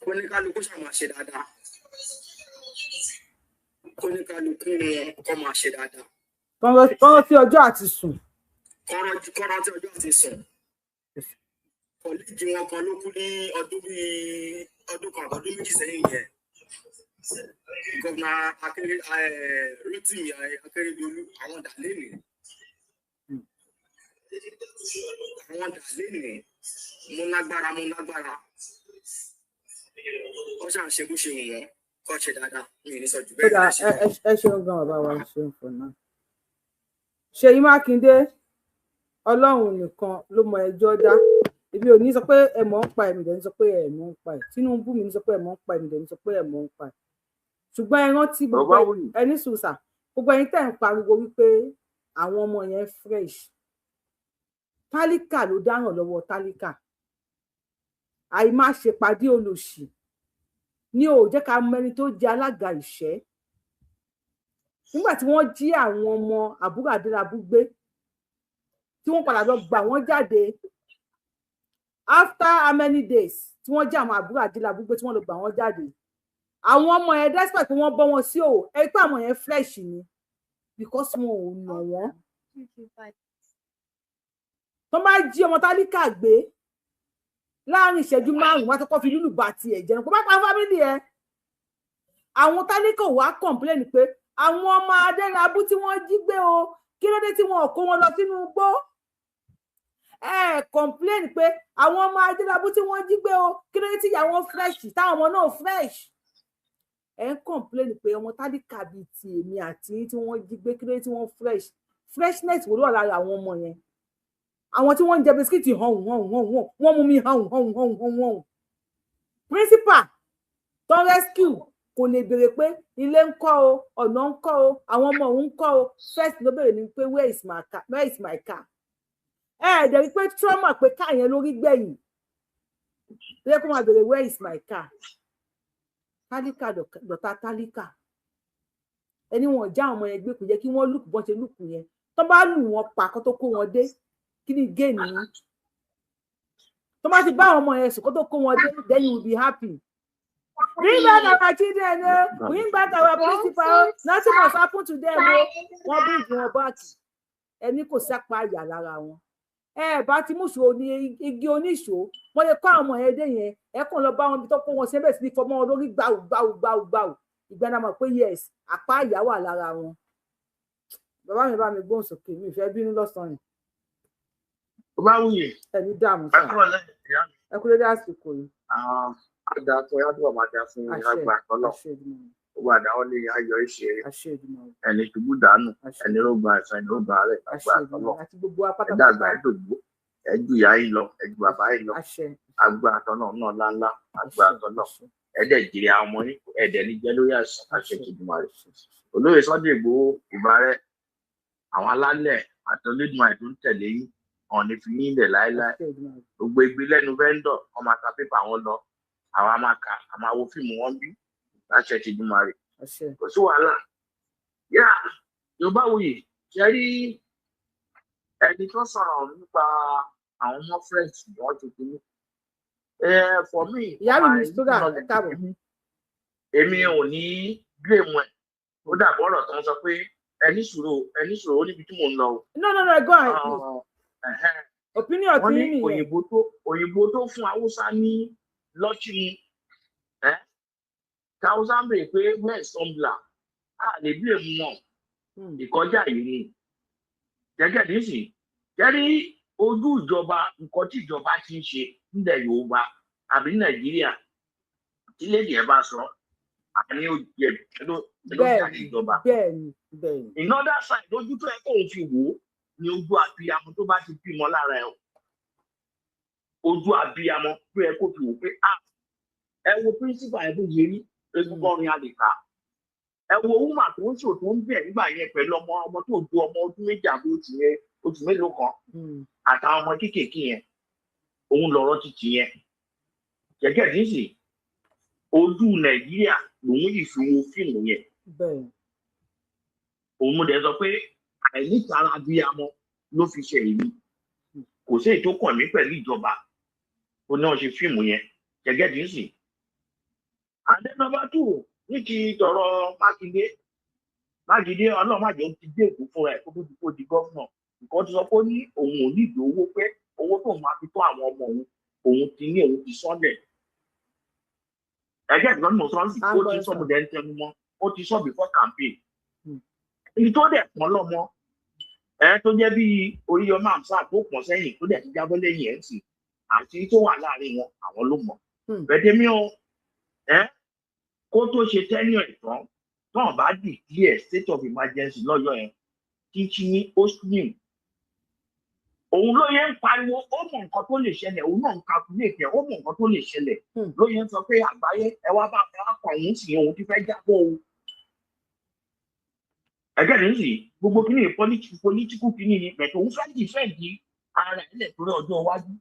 Speaker 14: Kóníkálukú ṣàmà ṣe dáadáa. Kóníkálukú wọn kọ́ máa ṣe dáadáa.
Speaker 2: Kọ́rọ́ tí ọjọ́ àti sùn.
Speaker 14: Kọ́rọ́ tí ọjọ́ àti sùn. Kọ̀líìgì wọn kan ló kú ní ọdún kan àbọ̀dún méjì sẹ́yìn yẹn. Gọ́vnà Rotimi Akeredolu àwọn dàlẹ́nì. Mo lágbára. Wọ́n ṣàn ṣe bó ṣe wù wọ́n kọ́ ṣe dáadáa mi ní sọ jù bẹ́ẹ̀.
Speaker 2: Ẹ ṣeun gan bàbá wa ṣeun fún náà. Ṣèyí Mákindé Ọlọ́run nìkan ló mọ ẹjọ́ dá. Èmi ò ní sọ pé ẹ mọ̀ ń pa èmi dẹ̀ ní sọ pé ẹ mọ̀ ń pa ẹ̀. Tinubu mi ní sọ pé ẹ mọ̀ ń pa èmi dẹ̀ ní sọ pé ẹ mọ̀ ń pa ẹ̀. Ṣùgbọ́n ẹ rántí gbogbo ẹni sùsà gbogbo ẹni tẹ̀ ń pariwo wípé àwọn ọmọ yẹn fresh. Tálíkà ló dáràn lọ́wọ́ tálíkà. Àìmá ṣèpàdé olòṣì ní ò jẹ́ ká mọ ẹni tó jẹ́ alága ìṣẹ́. Nígbà tí wọ́n jí àwọn ọmọ àbúrò Adélabú gbé tí wọ́n padà lọ gbà wọ́n jáde after how many days tí wọ́n jí àwọn àbúrò Adélabú gbé tí wọ́n lọ gbà wọ́n jáde àwọn ọmọ yẹn despite pé wọ́n bọ́ wọn sí òwò ẹ pé àwọn yẹn fresh ni because wọn ò nà wọ́n. tó máa jí ọmọ tálíkà gbé láàrin ìṣẹ́jú 5 wọ́n kọ́kọ́ fi lùlù bá tiẹ̀ jẹun kó bá pa fámìlì ẹ̀ àwọn tálíkà wá complain pé àwọn ọmọ Adélabú tí wọ́n jí gbé o kí ló dé tí wọn ò kó wọn lọ sínú igbó complain pé àwọn ọmọ Adélabú tí wọ́n jí gbé o kí ló dé tí ìyá wọn fresh táwọn ọmọ náà fresh complain pé ọmọ tálíkà bíi ti èmi àti tí wọ́n jí gbé kí ló dé tí wọ́n freshness wò ló wà lára àwọn ọmọ yẹn àwọn tí wọ́n ń jẹ bisikíìtì hàn wọ́n mú mi hàn principal tó rescue kò lè béèrè pé ilé ń kọ́ o ọ̀nà ń kọ́ o àwọn ọmọ òun ń kọ́ o first ló béèrè ni pé where is my car dẹ̀ rí pé trauma pé car yẹn lórí gbẹ̀yìn lóye kó máa béèrè where is my car tálíkà dọ̀tá tálíkà ẹni wọn já ọmọ yẹn gbé kò yẹ kí wọ́n lùkù bọ́n ṣe lùkù yẹn tó bá lù wọ́n pa kó tó kó wọn dé kí ni gain ni tó bá ti bá àwọn ọmọ yẹn sùn kó tó kó wọn dé then you will be happy. Bring back our children, bring back our principal. Nothing must happen to them. Wọ́n bring wọn back. ẹni kò sápá àyà lára wọn bá ti mú ìṣòro ní igi oníṣòó wọn lè kó àwọn ọmọ yẹn dé yẹn ẹ kàn lọ bá wọn bí tó kó wọn síbẹ̀ sí ní fọmọ wọn lórí gbàù ìgbà náà mọ̀ pé yes àpá àyà wà lára wọn. Bàbá mi bá mi gbóhùn sókè mi ìfẹ́ bínú lọ́sàn-án yìí.
Speaker 19: Ó bá wúyè.
Speaker 2: Ẹni dààmú sáà. Ẹ kú dédé àsìkò yìí.
Speaker 19: Àdá tó yàtọ̀ máa dá fún ìrágbà tọ́lọ̀. Ó wà dáwọ́ lé ayọ̀ ìṣeré. Ẹni ṣubú dànù. Ẹni rógbà ẹ̀sán ẹni rógbà rẹ̀ àgbà tọ́lọ̀. Ẹ̀dá àgbà ẹ̀dògbó. Ẹ̀jú ìyá yìí lọ. Ẹ̀jú bàbá yìí lọ. Àgbà tọ́lọ̀ náà ńláńlá. Àgbà tọ́lọ̀. Ẹ̀dẹ̀ jìrì àwọn ọmọ ní ẹ̀dẹ̀ ní jẹ́ lórí àṣẹ Èdùmàrè rẹ̀. Olóyè Sunday Igboho ìbárẹ̀ àwọn alálẹ̀ àtọ́lẹ́dùnmáì tó ń tẹ̀lé yín ọ̀nì fi yín lẹ̀ láéláé gbogbo igbe lẹ́nu vendor wọ́n máa ka pépà wọn lọ àwa máa kà á máa wo fíìmù wọn bí láṣẹ Èdùmàrè kò sí wàhálà yá Yorùbáwùyí ṣe rí ẹni tó sọ̀rọ̀ nípa àwọn ọmọ french wọ́n ti kú for me
Speaker 2: ìyá mi sódà ẹ káàbọ̀
Speaker 19: èmi ò ní blame ẹ̀ ó dàbọ̀ ọ̀rọ̀ tó ń sọ pé ẹni sùúrù ó níbi tí mò ń lọ o.
Speaker 2: no go ahead please. Opinion
Speaker 19: wọ́n
Speaker 2: tí
Speaker 19: ní
Speaker 2: nìyẹn.
Speaker 19: òyìnbó tó fún haúsá ní lọ́ọ̀ṣì haúsá ń bèèrè pé mẹ́sàn-án a lè bí èmu wọn ìkọjá yìí ni gẹ́gẹ́ bí sì jẹ́rí ojú ìjọba nǹkan tí ìjọba ti ń ṣe nílẹ̀ Yorùbá àbí Nàìjíríà tí lédè ẹ̀ bá sọ àní ó jẹ ló jáde ìjọba. In other side lójú tó ẹ kó o fi wò ó ni ojú abiyamọ tó bá ti bímọ lára ẹ ojú abiyamọ tó ẹ kó fi wò pé ẹ wo principal ẹ bó yẹ rí egungun ọrin àlèkà ẹ wo woman tó ń ṣò tó ń bẹ̀ nígbà yẹn pẹ̀lú ọmọ tó ju ọmọ ọdún méjì àbí oṣù mélòó kan àtàwọn ọmọ kéékèèké yẹn òun lọ̀rọ̀ títì yẹn gẹ́gẹ́ bí sì ojú Nàìjíríà lòun yìí fi wo fíìmù yẹn òun mo dẹ̀ sọ pé àìníkàrà abiyamọ ló fi ṣe èyí kò sí ètò kàn mí pẹ̀lú ìjọba ó náà ṣe fíìmù yẹn gẹ́gẹ́ bí sì àdénàbà tù ní ti tọrọ Mákindé ọlọ́màjọ ti dé èkó fúnra ẹ̀ kó di gọ́fúnà nǹkan ti sọ pé ó ní òun ò ní ìdí owó pé owó tóun máa fi tó àwọn ọmọ òun ti ní òun ti sọ́lẹ̀ ẹgbẹ́ ìgbọ́n mọ̀ sọ́ọ́sì ó ti sọ mo dẹ̀ ń tẹnu mọ́ ó ti sọ before campaign èyí tó dẹ̀ pọ́n lọ́mọ tó jẹ́ bí Oríyọmí Hamzat tó pọ́n sẹ́yìn tó dẹ̀ ti jábọ́ lẹ́yìn ẹ̀ ń sìn àti tó wà láàrin wọn àwọn ló mọ̀ bẹ́ẹ̀dẹ́mí o kó tó ṣe tẹ́lẹ̀ ìtàn náà bá declare state of emergency lọ́yọ̀ ẹ̀ kíkí ní oslim òun ló yẹ ń pariwo ó mọ nǹkan tó lè ṣẹlẹ̀ òun náà ń calculate ẹ̀ ó mọ nǹkan tó lè ṣẹlẹ̀ ló yẹ ń sọ pé àgbáyé ẹ wá bá fẹ́ akọ òun sì òun ti fẹ́ jábọ̀ o ẹgẹ́ ní sì gbogbo kìíní political kìíní ni bẹ̀tẹ̀ òun fẹ́ dìfẹ́ǹdì ara ẹ̀ lẹ̀ torí ọjọ́ iwájú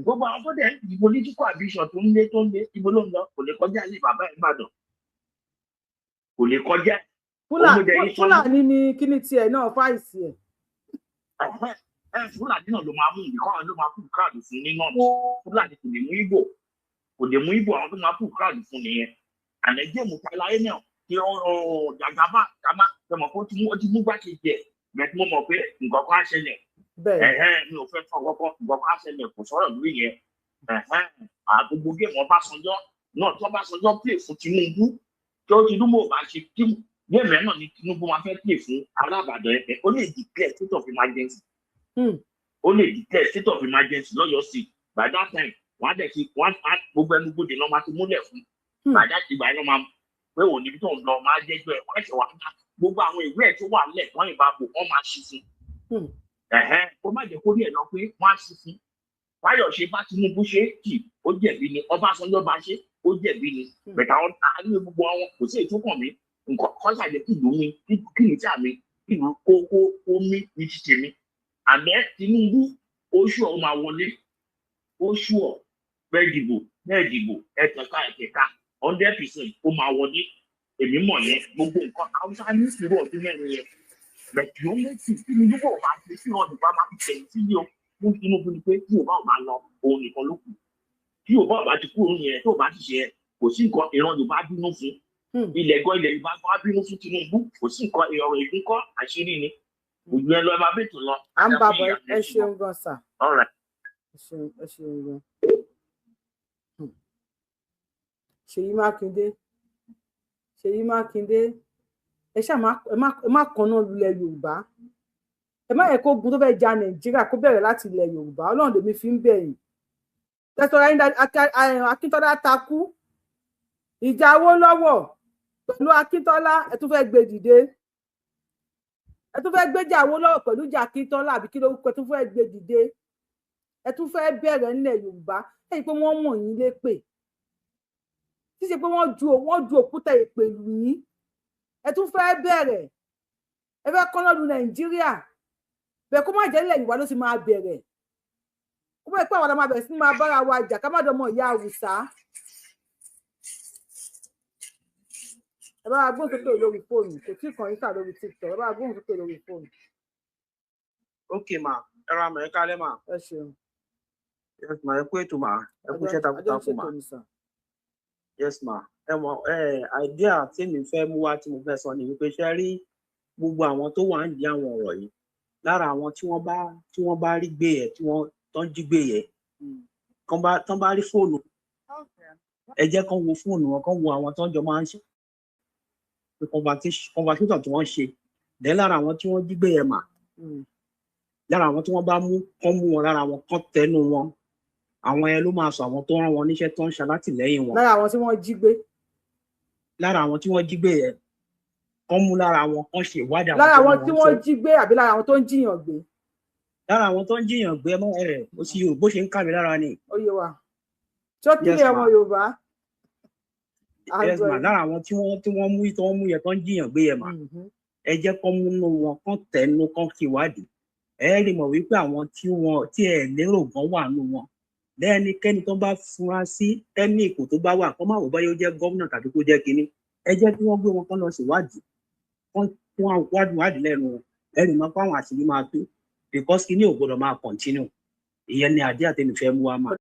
Speaker 19: gbogbo àwọn tó dẹ̀ ń di political ambition tó ń lé ibo ló ń lọ kò lè kọjá ilé bàbá ẹ̀ Ìbàdàn kò lè kọjá.
Speaker 2: Fúlàní ni kíní tiẹ̀ náà fáìsì ẹ̀.
Speaker 19: Fúlàní náà ló máa mú nǹkan ló máa fún káàdì fún ní náà Fúlàní kò lè mú Ìgbò àwọn tó máa fún káàdì fún nìyẹn ànẹ́jẹ́ mú paláyé náà kí jàgàbá kàmá tọmọ kó ti mú gbàkejì ẹ̀ bẹ́ẹ̀ tí mo mọ̀ pé nǹkan kan á ṣẹlẹ̀ mi ò fẹ́ fọ kọ́kọ́ nǹkan kan á ṣẹlẹ̀ kò sọ̀rọ̀ lórí yẹn àgbogbo géèmù Ọbásanjọ́ náà tí Ọbásanjọ́ pè fún Tinubu tí ó Tinubu ò bá ṣe géèmù náà ni Tinubu máa fẹ́ pè fún alábàdàn ẹ̀ ó lè declare state of emergency lọ́yọ̀ sí by that time wọ́n á dẹ̀ ti gbogbo ẹnu gbòde náà máa ti múlẹ̀ fún by that time ìgbà yẹn máa pé òní tó ń lọ máa jẹ́jọ́ ẹ̀ wọ́n ẹ̀ṣẹ̀ wá ká gbogbo àwọn ìwé ẹ̀ tó wà lẹ̀ wọ́n ìbá bò wọ́n máa ṣí fún kó má jẹ́ kó rí ẹ̀ lọ pé wọ́n á ṣí fún Fáyọ̀ṣe bá Tinubu ṣe kì ó jẹ̀bi ni Ọbásanjọ́ bá ṣe ó jẹ̀bi ni bẹ̀tà àwọn àárín gbogbo àwọn kò sí ètò kàn mí nǹkan kan ṣàjẹ́ kí ìlú mi kí ní tí àmì kí ìlú kó mí ní ti tèmi àmẹ́ Tinubu oṣù ọ̀ máa wọlé oṣù ọ̀ bẹ́ẹ̀ dìbò ẹ̀tẹ̀ka 100% ó máa wọlé èmi mọ̀ yẹn gbogbo nǹkan Haúsá ní ìṣòro ọdún mẹ́rin yẹn bẹ̀tì ó méjì Tinubu bò máa ṣe sí ọdún bá máa fi tẹ̀yìn sílé o fún Tinubu ni pé tí Yorùbá ò bá lọ òun nìkan ló kù tí Yorùbá ò bá ti kúrò yẹn tó bá ti ṣe yẹn kò sí nǹkan ìran Yorùbá bínú fún ilẹ̀ Yorùbá gan bínú fún Tinubu kò sí nǹkan ìrọ̀rùn ìlú kọ́ àṣírí ni ojú ẹ lọ ẹ máa bètò lọ.
Speaker 2: À ń bàbọ̀ ẹ ṣeun gan sà. Ẹ ṣeun gan. Ṣèyí Mákindé ẹ ṣáà má kanná lulẹ̀ Yorùbá. Ẹ má yẹ kó ogun tó fẹ́ ja Nàìjíríà kó bẹ̀rẹ̀ láti ilẹ̀ Yorùbá. Ọlọ́run lèmi fi ń bẹ̀ yín. Tẹ́tọ́ra Akíntọ́lá takú. Ìjà Awólọ́wọ̀ pẹ̀lú Akíntọ́lá ẹ tún fẹ́ gbé dìde. Ẹ tún fẹ́ gbéjà Awólọ́wọ̀ pẹ̀lú ìjà Akíntọ́lá àbí kí lórúkọ ẹ tún fẹ́ gbé dìde. Ẹ tún fẹ́ bẹ̀rẹ̀ nílẹ̀ Yorùbá. Ẹ yìí pé wọ́n mọ̀ yín lépè. Ṣíṣe pé wọ́n ju òkúta èpè lù yín. Ẹ tún fẹ́ bẹ̀rẹ̀. Ẹ fẹ́ kọ́nà lu Nàìjíríà. Bẹ́ẹ̀ kó má jẹ́ ilẹ̀ Yorùbá ló ti máa bẹ̀rẹ̀. Kó má pẹ́ àwọn ọ̀dọ́ máa bẹ̀rẹ̀ sí ní máa bára wa jà ká má dọmọ ìyá Àwùsá. Ẹ bá gbóhùn sókè lórí fóònù kò tí kàn yín kà lórí TikTok ẹ bá gbóhùn sókè lórí fóònù.
Speaker 20: Okay ma ẹ ra mọ̀ ẹ kálẹ́ mà.
Speaker 2: Ẹ ṣeun.
Speaker 20: Yes ma ẹ kú ètò mà ẹ kú iṣẹ́ takuntakun mà. Yes ma ẹ mọ idea tí mi fẹ́ mú wá tí mo fẹ́ sọ ni wípé ṣe rí gbogbo àwọn tó wà ń di àwọn ọ̀rọ̀ yìí lára àwọn tí wọ́n bá rí gbé yẹ tí wọ́n tán jí gbé yẹ tán bá rí fóònù ẹ jẹ́ kán wo fóònù wọn kán wo àwọn tó ń jọ máa ń ṣe conversation tí wọ́n ṣe dẹ́ lára àwọn tí wọ́n jí gbé yẹ mà lára àwọn tí wọ́n bá mú kán mú wọn lára àwọn kán tẹnu wọn àwọn ẹ ló máa sọ àwọn tó rán wọn níṣẹ́ tó ń ṣalátìlẹ́yìn wọn.
Speaker 2: lára àwọn tí wọ́n jí gbé.
Speaker 20: lára àwọn tí wọ́n jí gbé yẹn kán mú lára wọn kán ṣe ìwádìí àwọn.
Speaker 2: lára àwọn tí wọ́n jí gbé àbí lára àwọn tó ń jiyàn gbé.
Speaker 20: lára àwọn tó ń jiyàn gbé mọ ó sì yóò bó ṣe ń kàwé lára ni.
Speaker 2: ó yé wa tó kílẹ̀ ọmọ Yorùbá.
Speaker 20: yes ma lára àwọn tí wọ́n mú yẹn tó ń jiyàn gbé yẹn mà ẹ jẹ́ kán múnú wọn kán tẹnu kán ṣe ìwádìí ẹ rí mọ̀ wípé àwọn tí ẹ lérò gan wà nù wọn lẹ́nikẹ́ni tó bá fura sí ẹni ipò tó bá wà kó má wò báyọ̀ jẹ́ gómìnà tàbí kó jẹ́ kínní ẹ jẹ́ kí wọ́n gbé wọn kán lọ ṣèwádìí wọ́n wádìí lẹ́nu wọn ẹ̀rì máa kó àwọn àṣírí máa tó because kínní ò gbọdọ̀ máa continue ìyẹn ni àdé àtẹnufẹ́ mú wa máa.